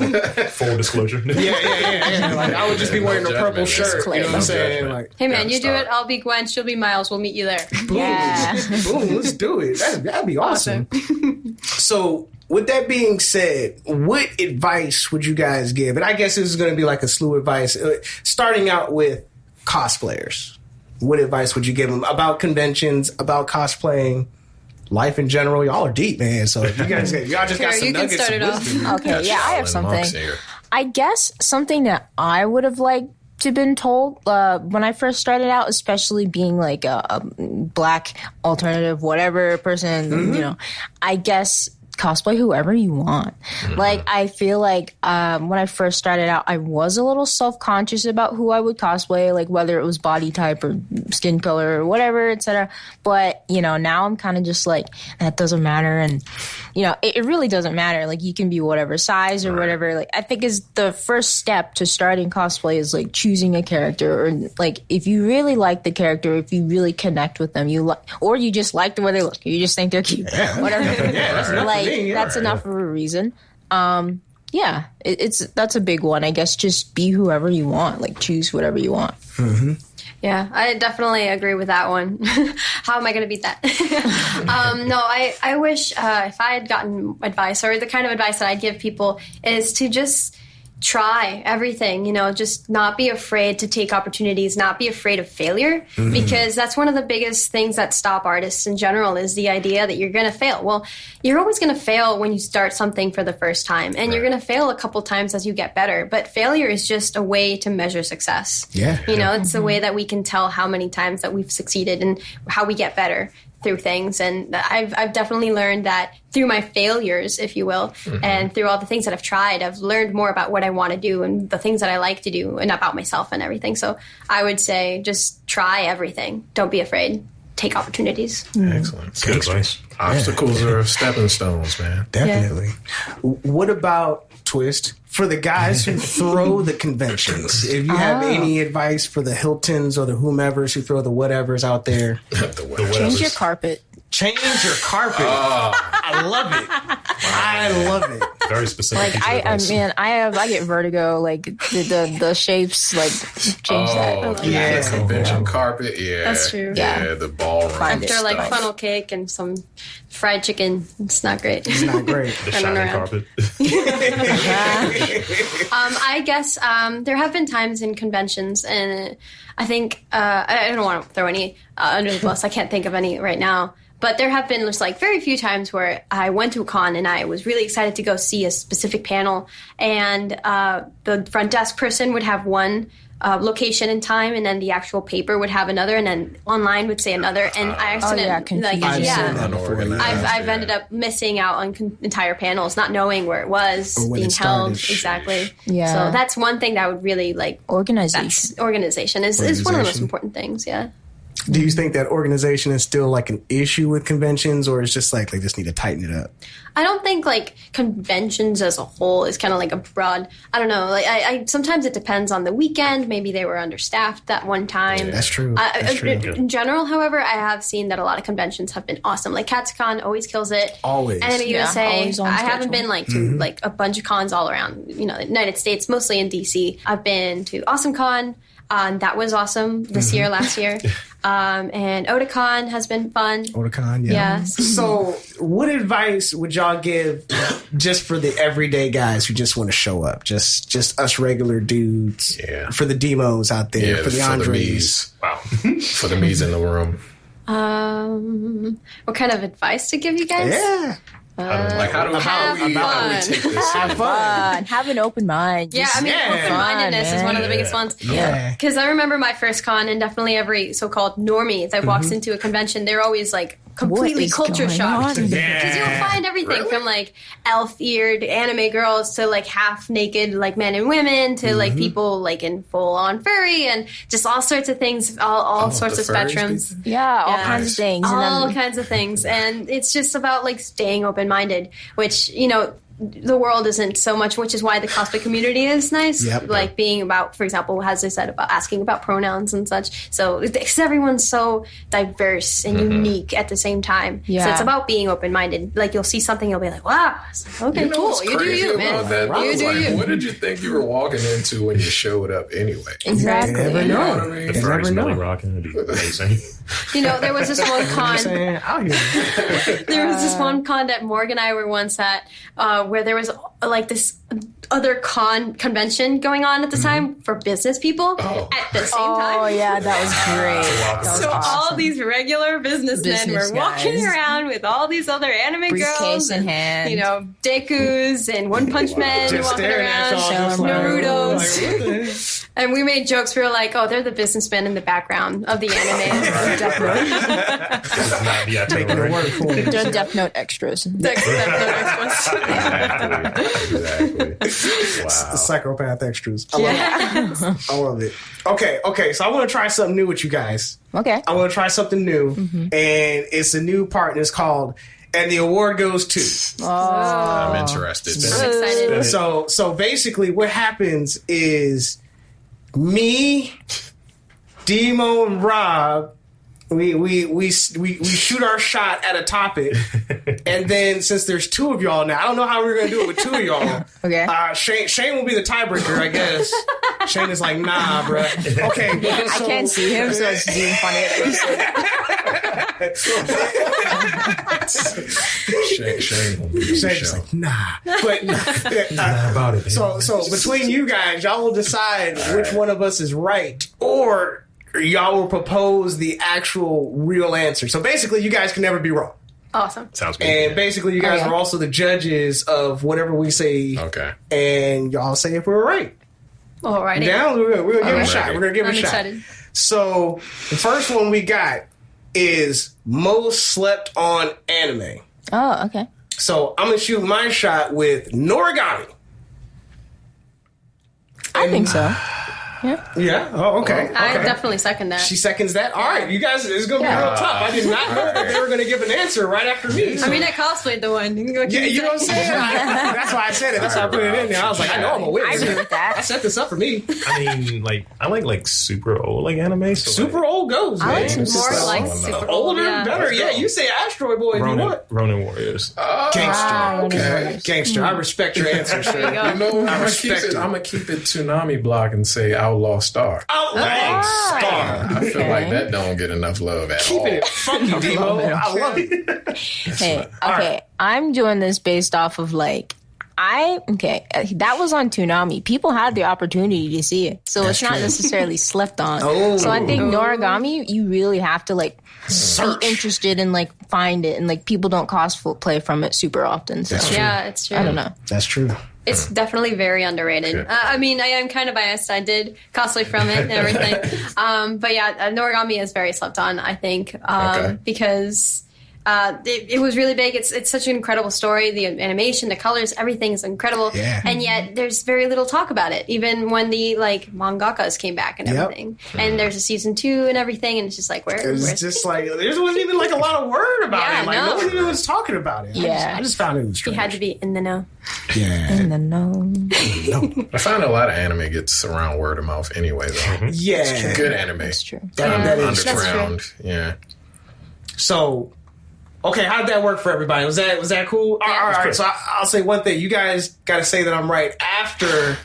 Full disclosure. Yeah. Like, I would just be wearing a No purple judgment. shirt. You know what I'm saying? judgment. Like, Hey man, Gotta you do start. it. I'll be Gwen. She'll be Miles. We'll meet you there. boom, Yeah. boom, let's do it. That'd be awesome. So, with that being said, what advice would you guys give? And I guess this is going to be like a slew of advice. Starting out with cosplayers, what advice would you give them about conventions, about cosplaying? Life in general, y'all are deep, man. So y'all just got Here, some you can nuggets start of it off. wisdom. Okay, yeah, I have something. Monks here. I guess something that I would have liked to been told when I first started out, especially being like a black alternative whatever person, I guess cosplay whoever you want. Like, I feel like when I first started out, I was a little self-conscious about who I would cosplay, like whether it was body type or skin color or whatever, etc. But now I'm kind of just like, that doesn't matter, and it really doesn't matter. Like, you can be whatever size or whatever. Like, I think is the first step to starting cosplay is like choosing a character, or like if you really like the character, if you really connect with them, or you just like the way they look, you just think they're cute, whatever. that's enough Like, for me, yeah. that's enough of a reason. That's a big one, I guess. Just be whoever you want. Like, choose whatever you want. Yeah, I definitely agree with that one. How am I going to beat that? No, I wish if I had gotten advice, or the kind of advice that I'd give people is to just try everything, just not be afraid to take opportunities, not be afraid of failure, because that's one of the biggest things that stop artists in general is the idea that you're going to fail. Well, you're always going to fail when you start something for the first time, and you're going to fail a couple times as you get better, but failure is just a way to measure success. Yeah. It's a way that we can tell how many times that we've succeeded and how we get better. through things, and I've definitely learned that through my failures, if you will, and through all the things that I've tried, I've learned more about what I want to do and the things that I like to do and about myself and everything. So I would say just try everything. Don't be afraid. Take opportunities. Excellent. Good advice. Obstacles are stepping stones, man. Definitely. What about Twist? For the guys who throw the conventions, if you have any advice for the Hiltons or the whomevers who throw the whatevers out there, Change your carpet. change your carpet. I love it. I love it. Very specific. Like I get vertigo. Like the shapes, like change that. Yeah. The convention carpet. Yeah, That's true. Yeah, the ballroom. Find it. After like stuff. funnel cake and some fried chicken, it's not great. It's not great. The running shining around. carpet. I guess there have been times in conventions, and I think I don't want to throw any under the bus. I can't think of any right now. But there have been just like very few times where I went to a con and I was really excited to go see a specific panel, and the front desk person would have one location and time, and then the actual paper would have another, and then online would say another. And I accidentally, confusion. I've ended up missing out on entire panels, not knowing where it was Or when being it started. held exactly. Yeah. So that's one thing that would really like Organization. organization is one of the most Organization. important things. Yeah. Do you think that organization is still like an issue with conventions, or it's just like they just need to tighten it up? I don't think like conventions as a whole is kind of like a broad. I don't know. Like I sometimes it depends on the weekend. Maybe they were understaffed that one time. That's true. That's true. In general, however, I have seen that a lot of conventions have been awesome. Like CatCon always kills it. Always. Anime Yeah, USA. always on I haven't schedule. been like to like a bunch of cons all around. You know, the United States, mostly in DC. I've been to AwesomeCon. That was awesome this year, last year. And Otakon has been fun. Otakon, yeah. Yes. So, what advice would y'all give just for the everyday guys who just want to show up? Just us regular dudes. Yeah. For the demos out there, Yeah, for the Andres. me's. Wow. For the me's in the room. What kind of advice to give you guys? Yeah. Like how do Have we fun. take this? Have fun. Have an open mind. Yeah, I mean, Yeah. open-mindedness is one of the Yeah. biggest ones. Yeah. Because I remember my first con, and definitely every so-called normie that walks into a convention, they're always like completely is culture going shocked. on? Because you'll find everything from like elf-eared anime girls to like half-naked like men and women to like people like in full-on furry and just all sorts of things, all sorts the of furries spectrums. Yeah, all Yeah. kinds of things. And All then, kinds of things, and it's just about like staying open-minded, which the world isn't so much, which is why the cosplay community is nice. Yep. Like being about, for example, as I said, about asking about pronouns and such. So because everyone's so diverse and unique at the same time. So Yeah. it's about being open-minded. Like you'll see something, you'll be like, wow, okay, know cool. what's You do crazy you, about man. that? You It's do like, you. what did you think you were walking into when you showed up anyway? exactly. You never You know know. what I mean? The You furries never belly know. rocking would be amazing. There was this one con. Saying, out here. There was this one con that Morgan and I were once at where there was like this other convention going on at the time for business people at the same time. Oh yeah, that was great. That was So awesome. all these regular businessmen Business were walking guys. around with all these other anime Briefcase girls in hand. Dekus and One Punch Men Just walking staring at y'all, around, just like, Naruto's. like, what the- And we made jokes. We were like, "Oh, they're the businessmen in the background of the anime." Not the Taking the itinerary. word for it. They're Death Note extras. Exactly. Wow. Psychopath extras. I love it. I love it. Okay. So I want to try something new with you guys. Okay. I want to try something new, and it's a new part, and it's called "And the Award Goes to." I'm interested. I'm excited. So basically, what happens is me, Demo, and Rob. We shoot our shot at a topic, and then since there's two of y'all now, I don't know how we're gonna do it with two of y'all. Okay. Shane will be the tiebreaker, I guess. Shane is like, nah, bro. Okay, I can't see him, so it's being funny. Shane will be the Shane's show. like, nah. But About it. so between you guys, y'all will decide which one of us is right, or y'all will propose the actual real answer. So basically, you guys can never be wrong. Awesome. Sounds good. And basically, you guys Okay. are also the judges of whatever we say, Okay. and y'all say if we're right. Alrighty. Down, we're gonna give it a I'm shot. ready. We're gonna give it I'm a shot. excited. So the first one we got is most slept on anime. Oh, okay. So I'm gonna shoot my shot with Noragami. I think so. Yeah. Oh, okay. I okay. definitely second that. She seconds that. All right, you guys, it's gonna be real tough. I did not know that they were gonna give an answer right after me. I mean, I cosplayed the one. yeah, you know what I'm saying? That's why I said it. That's why I put it in there. I was like, I know I'm a winner. I agree with that. I set this up for me. I mean, like I like super old anime. So Super old goes, man. I like some More super like old. super older, yeah. better. Yeah, you say Asteroid Boy if you Ronin, want. Ronin Warriors. Gangster. Okay. Gangster. I respect your answer, sir. There you go. You know, I'm respect it. gonna keep it Toonami block and say Outlaw Star. Outlaw Star. I feel like that don't get enough love at all. Keeping it funky, Demo. I love it. Hey, okay. I'm doing this based off of that was on Toonami. People had the opportunity to see it, so it's not necessarily slept on. Oh. So I think Noragami, you really have to be interested and find it, and people don't cosplay from it super often. So Yeah, it's true. I don't know. That's true. It's definitely very underrated. I mean, I am kind of biased. I did cosplay from it and everything. But yeah, Noragami is very slept on, I think, because it was really big. It's such an incredible story. The animation, the colors, everything is incredible. Yeah. And yet there's very little talk about it, even when the mangakas came back and everything. And there's a season 2 and everything, and it's just like, It's just there wasn't even a lot of word about Yeah, it. Like no. nobody even was talking about it. Yeah. I just found it was you strange. had to be in the know. Yeah. In the know. I find a lot of anime gets around word of mouth anyway, though. Yeah. Good anime. That's true. That is true. Underground. Yeah. So, okay, how did that work for everybody? Was that cool? All right. So I'll say one thing. You guys got to say that I'm right after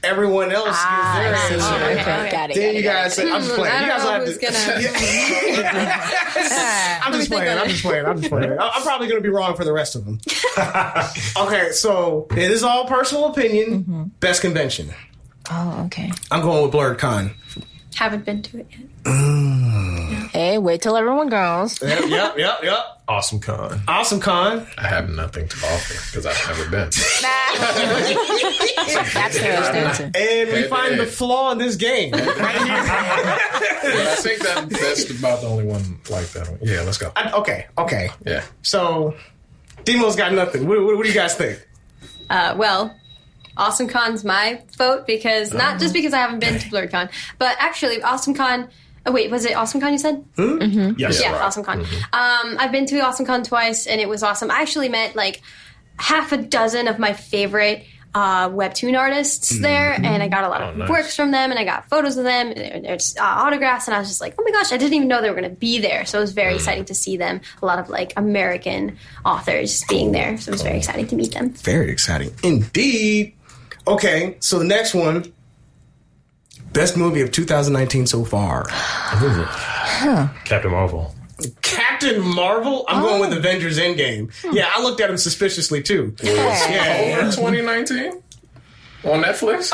everyone else gives their I see. answer. Okay, got it. Then you got guys say, I'm just playing. I You guys don't will know have who's to. gonna. I'm just playing. I'm just playing. I'm probably going to be wrong for the rest of them. Okay, so it is all personal opinion. Best convention. Oh, okay. I'm going with Blurred Con. Haven't been to it yet. Hey, wait till everyone goes. Yep. Awesome Con. Awesome Con. I have nothing to offer because I've never been. That's the best answer. And we find the flaw in this game. Right here. I think that's about the only one like that one. Yeah, let's go. Okay. Yeah. So, Demo's got nothing. What do you guys think? Well, Awesome Con's my vote because not just because I haven't been to BlurredCon, but actually Awesome Con. Oh wait, was it Awesome Con you said? Yes. Yeah, Awesome Con. I've been to Awesome Con twice, and it was awesome. I actually met half a dozen of my favorite webtoon artists there, and I got a lot of nice. works from them, and I got photos of them, and there's autographs, and I was just like, oh my gosh, I didn't even know they were going to be there. So it was very exciting to see them. A lot of American authors being there, so it was very exciting to meet them. Very exciting. Indeed. Okay, so the next one. Best movie of 2019 so far. Captain Marvel. Captain Marvel? I'm going with Avengers Endgame. Yeah, I looked at him suspiciously too. Yeah. Over 2019 on Netflix.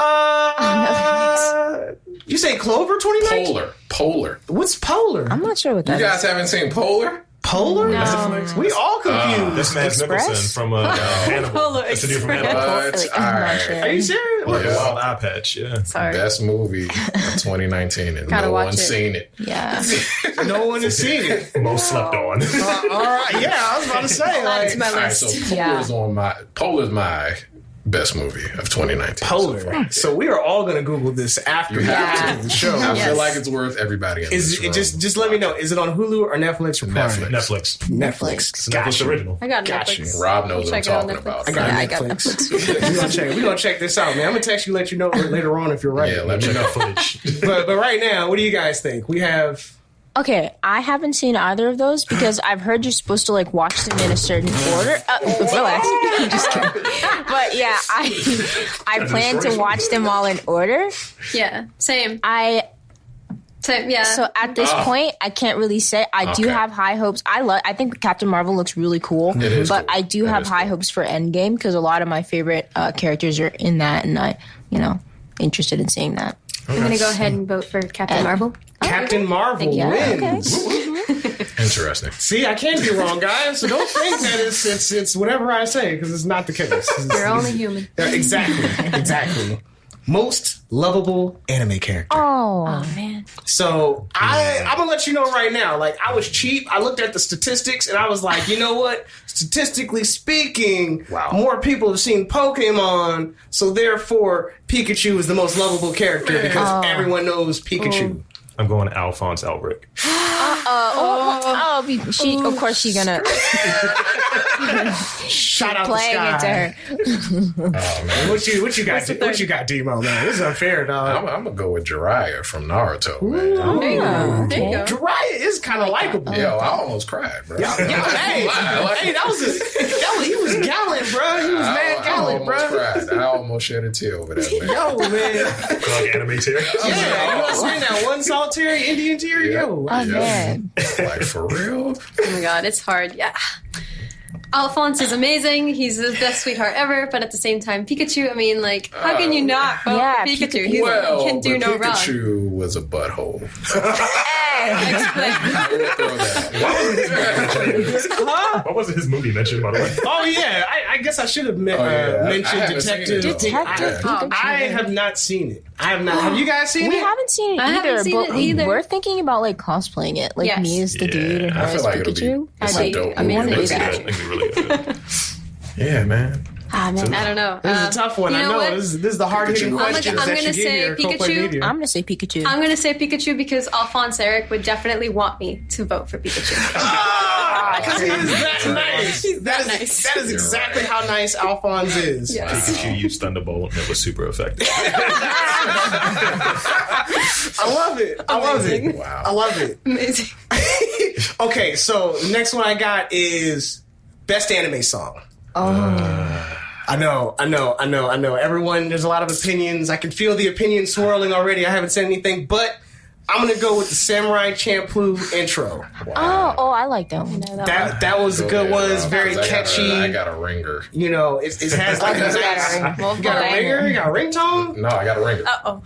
You say Clover 2019? Polar. What's Polar? I'm not sure what You that guys haven't seen Polar? Polar? No. We all confused. This man's Express? Nicholson from Hannibal. Polar That's the dude from Express. Hannibal. is. All right. Are you serious? With the Yeah. wild eye patch, yeah. Sorry. Best movie of 2019, and Gotta no watch one's it. seen it. Yeah. No one has seen it. Most slept on. All right. Yeah, I was about to say. That's my All right, list. so Polar's my best movie of 2019. Polar. So far. So we are all going to Google this after You have we get to. to the show. I Yes. feel like it's worth everybody in Is this it room. just let me know. Is it on Hulu or Netflix or Prime? Netflix. Netflix. It's a Netflix original. I got Gotcha. Netflix. Rob knows what I'm Check it out on talking about. Netflix. I got I got Netflix. We're gonna check this out, man. I'm gonna text you, let you know later on if you're right. Yeah, let me Check know. out footage. but right now, what do you guys think? We have Okay, I haven't seen either of those because I've heard you're supposed to watch them in a certain order. Relax, I'm just kidding. But yeah, I plan to watch them all in order. Yeah, same. So at this point, I can't really say. I do Okay. have high hopes. I think Captain Marvel looks really cool. It is but cool. I do It have is high cool. hopes for Endgame because a lot of my favorite characters are in that, and interested in seeing that. I'm gonna go ahead and vote for Captain Marvel. Captain Marvel Yeah, wins. Interesting. See, I can't be wrong, guys. So don't think that it's whatever I say because it's not the case. You're only human. Exactly. most lovable anime character. Oh, Man. So I'm gonna let you know right now. Like, I was cheap. I looked at the statistics and I was like, you know what? Statistically speaking, more people have seen Pokemon, so therefore Pikachu is the most lovable character because everyone knows Pikachu. I'm going Alphonse Elric. of course she's gonna Shout out playing the it sky. to her. Oh man, What you got? What you got, Demo? Man, this is unfair, dog. I'm gonna go with Jiraiya from Naruto, man. There you go. There you go. Jiraiya is kind of likable. Yo, I almost cried, bro. Hey, he was gallant, bro. He was mad gallant, bro. I almost shed a tear over that, man. Yo, man. Like anime tier. Yeah, you know what I'm saying? That one solitary Indian tier, yo. Oh man. Like, for real? Oh my god, it's hard. Yeah. Alphonse is amazing. He's the best sweetheart ever. But at the same time, Pikachu, I mean, like, how can you not vote for Pikachu? He can do no wrong. Pikachu was a butthole. What was his movie mentioned, by the way? Oh, yeah. I guess I should have mentioned I Detective. Pikachu. I have not seen it. I have not. Have you guys seen We it? haven't seen it I either, haven't seen but it either. we're thinking about like cosplaying it. Like Yes. me as the dude and her I feel as like it'll be Pikachu. it's Like, a dope I mean, movie. I'm It's gonna good. do It'd be really good. Yeah, man. Ah, man. I don't know. This is a tough one. you I know know. what? This is the hard hitting questions I'm that gonna you say get here at Coldplay Pikachu. Media. I'm gonna say Pikachu. I'm going to say Pikachu because Alphonse Eric would definitely want me to vote for Pikachu. Because he is that nice. That is exactly how nice Alphonse is. Yes. Pikachu used Thunderbolt and it was super effective. I love it. I love it. Wow. I love it. Amazing. Okay, so the next one I got is best anime song. I know. Everyone, there's a lot of opinions. I can feel the opinions swirling already. I haven't said anything, but I'm gonna go with the Samurai Champloo intro. Oh, I like that one. That was a good one. It's very catchy. I got a ringer. You know, it has like a nice. Well, You got a ringer? You got a ringtone? No, I got a ringer. Uh-oh.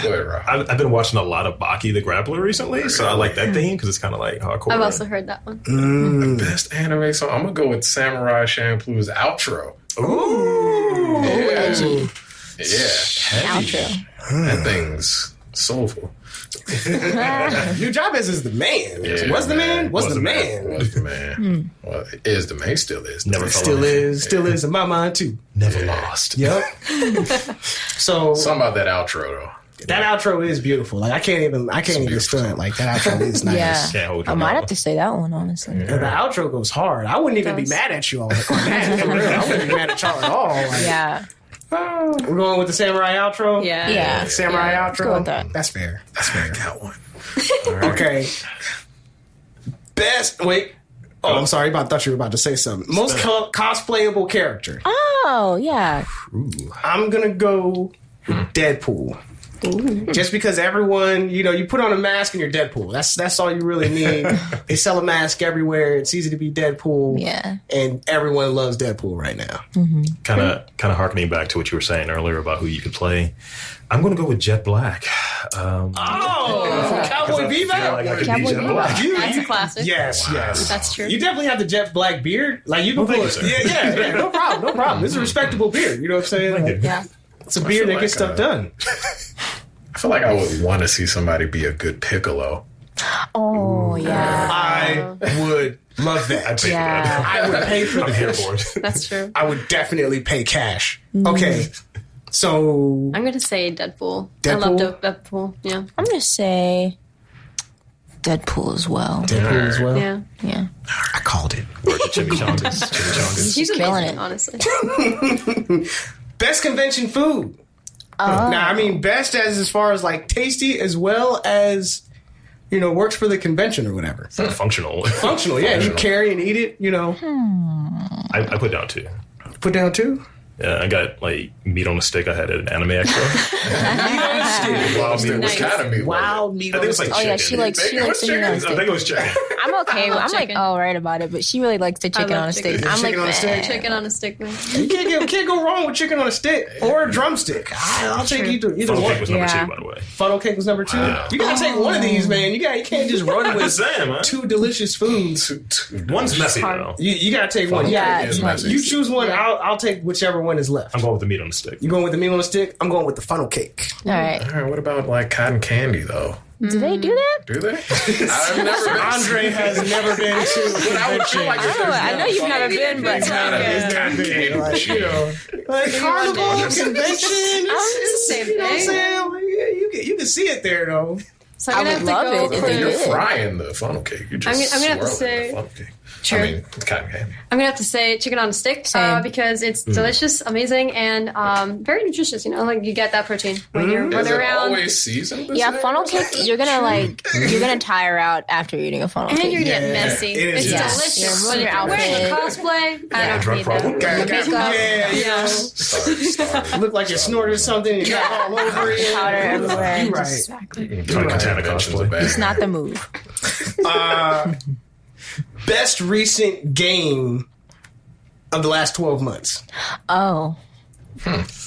Go ahead, Rob. I've been watching a lot of Baki the Grappler recently, so I like that theme because it's kind of like hardcore. I've also heard that one. Best anime song. I'm gonna go with Samurai Champloo's outro. Ooh. Yeah. Outro. That thing's soulful. New Jabez is the man. Yeah, Was the man? Was Was the the man? Was the man. Well, it is the man. Still is. Never man. fell Still off. is. Still is in my mind too. Never lost. Yep. So Something about that outro though. that outro is beautiful. Like I can't even beautiful. stunt. Like that outro is nice. Yeah. Can't hold I your might mouth. have to say that one, honestly. And the outro goes hard. I wouldn't even be mad at you on that. For real. I wouldn't be mad at y'all at all. Like, Yeah. We're going with the samurai outro. Yeah. Yeah. Samurai outro. go with that. That's fair. That's I fair. got one. Okay. Best. Wait. Oh, I'm sorry. I thought you were about to say something. Most cosplayable character. Oh, yeah. I'm gonna go with Deadpool. Just because everyone, you put on a mask and you're Deadpool. That's all you really need. They sell a mask everywhere. It's easy to be Deadpool. Yeah. And everyone loves Deadpool right now. Kind of harkening back to what you were saying earlier about who you could play. I'm going to go with Jet Black. Oh, Cowboy feel Bebop. like I could Cowboy be Jet Bebop. Black. That's a classic. Yes, yes. That's true. You definitely have the jet black beard. Like you can Well, pull thank it. you, sir. Yeah. No problem. It's a respectable beard. You know what I'm saying? Like, Yeah. it's a beard that like, gets stuff done. I feel like I would want to see somebody be a good Piccolo. Oh, yeah. I would love that. I'd pay Yeah. for that. I would pay for I'm here that. for it. That's true. I would definitely pay cash. Okay. So I'm going to say Deadpool. I Deadpool? love Deadpool. Yeah. I'm going to say Deadpool as well. Deadpool as well. Yeah. Yeah. I called it. Work at Chimichangas. Chimichangas. She's killing amazing, it. honestly. Best convention food. Now, I mean, best as far as like tasty as well as, works for the convention or whatever. Functional. Functional, yeah. You carry and eat it, I put down 2. Put down 2. Yeah, I got like meat on a stick I had at an anime expo. stick. Wild meat. What kind of meat? Wild meat. I think it's like Oh yeah, chicken. she likes Bacon meat with on chicken? I stick. think it was chicken. I'm okay. I'm like chicken. all right about it, but she really likes the chicken love on a chicken. stick. I'm like Chicken on a stick? Chicken on a stick, man. You can't go wrong with chicken on a stick or a drumstick. I'll take either Funnel one. cake was number Yeah. 2, by the way. Funnel cake was number 2. You gotta take one of these, man. You can't just run I'm with just saying, man. 2 delicious foods. One's messy, though. You gotta take one. Yeah, It's it's messy. You choose one. I'll take whichever one is left. I'm going with the meat on the stick. You going with the meat on the stick? I'm going with the funnel cake. all right. All right, what about like cotton candy though? Do they do that? Do they? I've never been. Andre has never been to I would feel like if there's I know you've never been, but cotton candy, like, you know, like carnival convention. It's Same you know what I'm thing. saying? Like, yeah, you can see it there though. So I I'm gonna would have to love go it if for. they You're did. frying the funnel cake. You just I'm gonna have to swirl it in say- the funnel cake. True. I mean, cotton candy. I'm gonna have to say chicken on a stick Same. because it's delicious, amazing, and very nutritious. You know, like you get that protein when you're Is running it around. always seasoned? Yeah, funnel cake. You're gonna tire out after eating a funnel And cake. you're gonna get Yeah, messy. it is It's Yeah. delicious. Yeah, But if your you're wearing a outfit. cosplay, I don't Drug need problem. that. Makeup. Yeah, you know, Sorry. look like you snorted something. You got all over it. Powder everywhere. You right. Just- Like Katana cosplay. It's not the move. Best recent game of the last 12 months. Oh,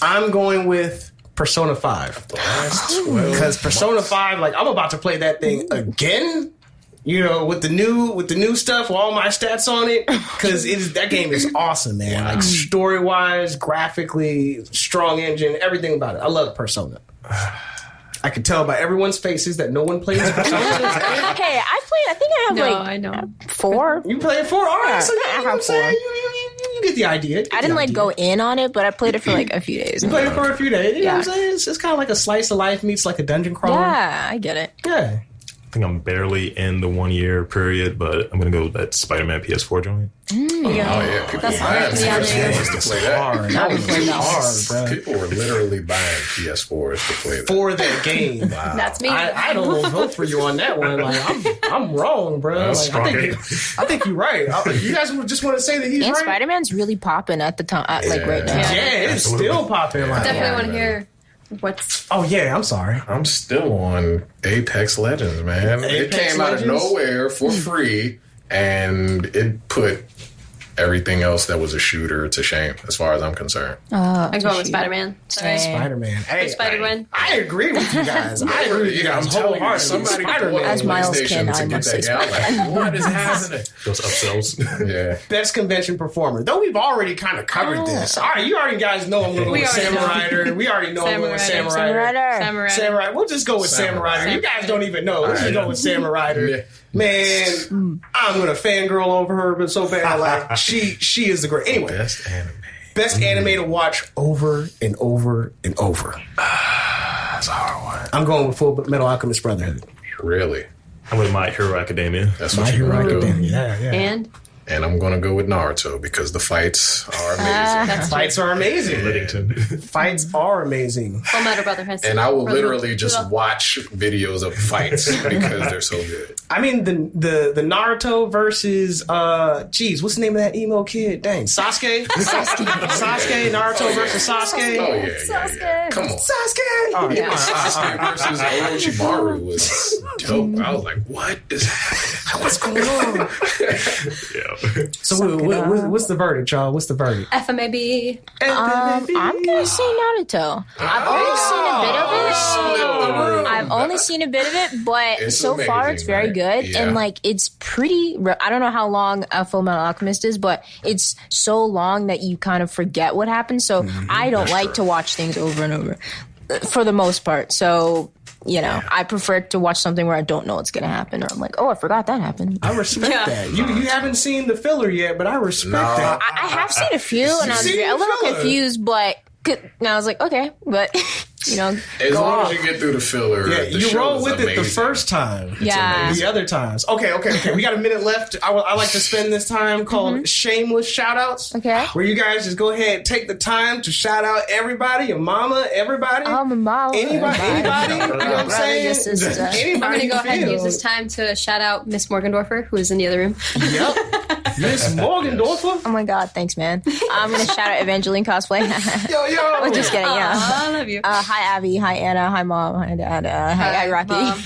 I'm going with Persona 5. Because Persona 5, like, I'm about to play that thing again. You know, with the new stuff, with all my stats on it, because that game is awesome, man. Like story wise, graphically, strong engine, everything about it. I love Persona. I can tell by everyone's faces that no one plays Persona. hey, I think I have No, like I know. 4. You play it for? All right, so Yeah, yeah, I you know what I'm have saying? 4. You get the idea. I didn't like go in on it, but I played it for like a few days. You played it for a few days. You know what I'm Yeah. saying? It's kind of like a slice of life meets like a dungeon crawler. Yeah, I get it. Yeah. I think I'm barely in the 1 year period, but I'm going to go with that Spider-Man PS4 joint. Oh yeah, people That's buying hard. Yeah, PS4s to play that. Hard. That was hard, bro. People were literally buying PS4s to play that. For that game. That's me. I don't vote for you on that one. Like I'm wrong, bro. That's Like, strong game. I think you're right. You guys would just want to say that he's And right. Spider Man's really popping at the time, like right now. Yeah. Yeah, it's still popping. Like, Definitely want to hear what's. oh yeah, I'm sorry. I'm still on Apex Legends, man. It Apex came out of Legends? nowhere for free, and it put everything else that was a shooter to shame, as far as I'm concerned. I'm going with Spider-Man. Sorry. Spider-Man. Hey, Spider-Man. I agree with you guys. I agree with you I'm guys telling you, wholeheartedly. somebody Spider-Man. bought As Miles PlayStation can, to I get must that say game. I'm like, what is happening? Those upsells. Yeah. Best convention performer. Though we've already kind of covered this. All right, you already guys know I'm going to go We with already know. Samurai Rider. We already know I'm going with Samurai Samurai Rider. Rider. Samurai. Samurai. We'll just go with Samurai Rider. You guys don't even know. Let's just go with Samurai Rider. Yeah. Man, I'm gonna fangirl over her, but so bad. Like she is the great. Anyway, Best anime. best anime to watch over and over and over. That's a hard one. I'm going with Full Metal Alchemist Brotherhood. Really? I'm with My Hero Academia. That's what you're going to do. Yeah. And And I'm going to go with Naruto because the fights are amazing. that's Fights are amazing. Liddington. Fights are amazing. Full Metal Brotherhood. And I will literally Brotherhood. just watch videos of fights because they're so good. I mean the Naruto versus geez, what's the name of that emo kid? Dang, Sasuke. Sasuke. Naruto versus Sasuke. Oh, yeah. Come on. Sasuke. Oh, yeah. Sasuke versus Orochimaru was dope. I was like, what is happening? What's going on? Yeah. So what's the verdict, y'all? What's the verdict? FMAB. I'm gonna say Naruto. I've only seen a bit of it. I've only seen a bit of it, but It's so far amazing, it's very right? good. Yeah. And like it's pretty. I don't know how long Full Metal Alchemist is, but it's so long that you kind of forget what happened. So I don't like to watch things over and over, for the most part. So. You know, I prefer to watch something where I don't know what's going to happen, or I'm like, oh, I forgot that happened. I respect Yeah. that. You haven't seen the filler yet, but I respect that. I have seen a few, and I was seen a the little filler? confused, but and I was like, okay, but you know, As go long off. as you get through the filler, Yeah, the you show roll is with it the amazing. first time. Yeah. The other times. Okay. We got a minute left. I like to spend this time called shameless shout outs. Okay. Where you guys just go ahead and take the time to shout out everybody, your mama, everybody. Oh, my mom. Anybody, you know what I'm Brother, saying? your sister. Anybody I'm going to go you ahead and feel. use this time to shout out Miss Morgendorfer, who is in the other room. Yep. Miss Morgendorfer. Oh my God, thanks, man. I'm gonna shout out Evangeline cosplay. Yo. I'm just kidding. Yeah. I love you. Hi Abby. Hi Anna. Hi mom. Hi dad. Hi Rocky. Mom.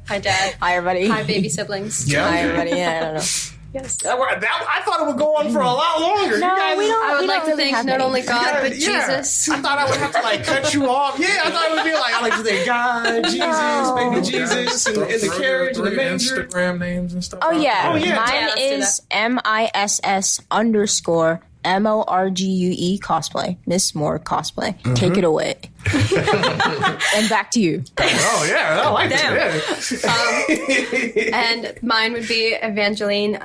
Hi, Dad. Hi everybody. Hi, baby siblings. Yeah. Hi everybody. Yeah, I don't know. Yes. I thought it would go on for a lot longer. No, you guys, we don't. I would we like don't to really thank have not many. only God, but Yeah. Jesus. I thought I would have to like cut you off. Yeah, I thought it would be like I like to thank God, Jesus, baby Jesus, and the carriage and the manger. Instagram names and stuff. Oh yeah. Oh, yeah. Yeah, Mine let's do is MISS_MORGUE cosplay. Miss Moore cosplay. Take it away. And back to you. Oh yeah, I like Damn. that. And mine would be Evangeline _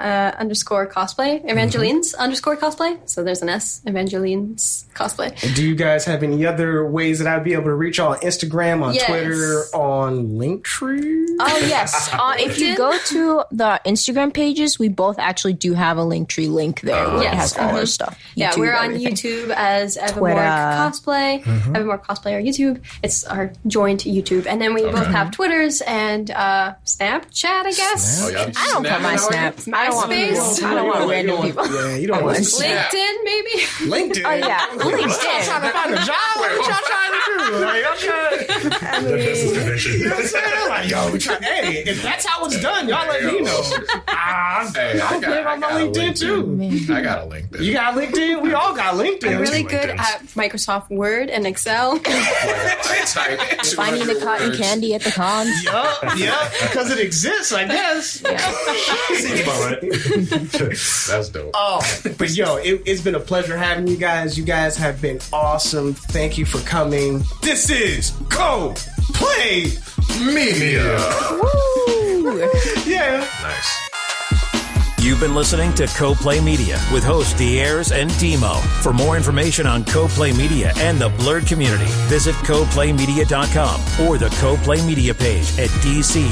cosplay. Evangeline's _ cosplay. So there's an S. Evangeline's cosplay. Do you guys have any other ways that I'd be able to reach y'all on Instagram, on Yes. Twitter, on Linktree? Oh yes. If you go to the Instagram pages, we both actually do have a Linktree link there where it Yes. has all our stuff. Yeah, YouTube, we're on everything. YouTube as Twitter. Evermore Cosplay. Evermore Cosplay or YouTube. It's our joint YouTube. And then we both have Twitters and Snapchat, I guess. Oh, y'all I don't put my snap. I don't want people. MySpace. I don't want random people. Yeah, you don't want LinkedIn, maybe? LinkedIn. Oh yeah, Y'all trying LinkedIn. to find a job? What y'all trying to do? Like, y'all trying, Business you know division. what I'm saying? Like, yo, we try. Hey, if that's how it's done, y'all let me know. Hey, I'll put it on my LinkedIn too. I got a LinkedIn. You got LinkedIn? We all got LinkedIn. I'm really good LinkedIns. at Microsoft Word and Excel. Finding the cotton candy at the cons. Yup, because it exists, I guess. Seems about right. That's dope. Oh, but yo, it's been a pleasure having you guys. You guys have been awesome. Thank you for coming. This is Co-Play Media. Woo! Yeah. Nice. You've been listening to Co-Play Media with hosts Diers and Demo. For more information on Co-Play Media and the Blurred community, visit coplaymedia.com or the Co-Play Media page at dc.radio.gov.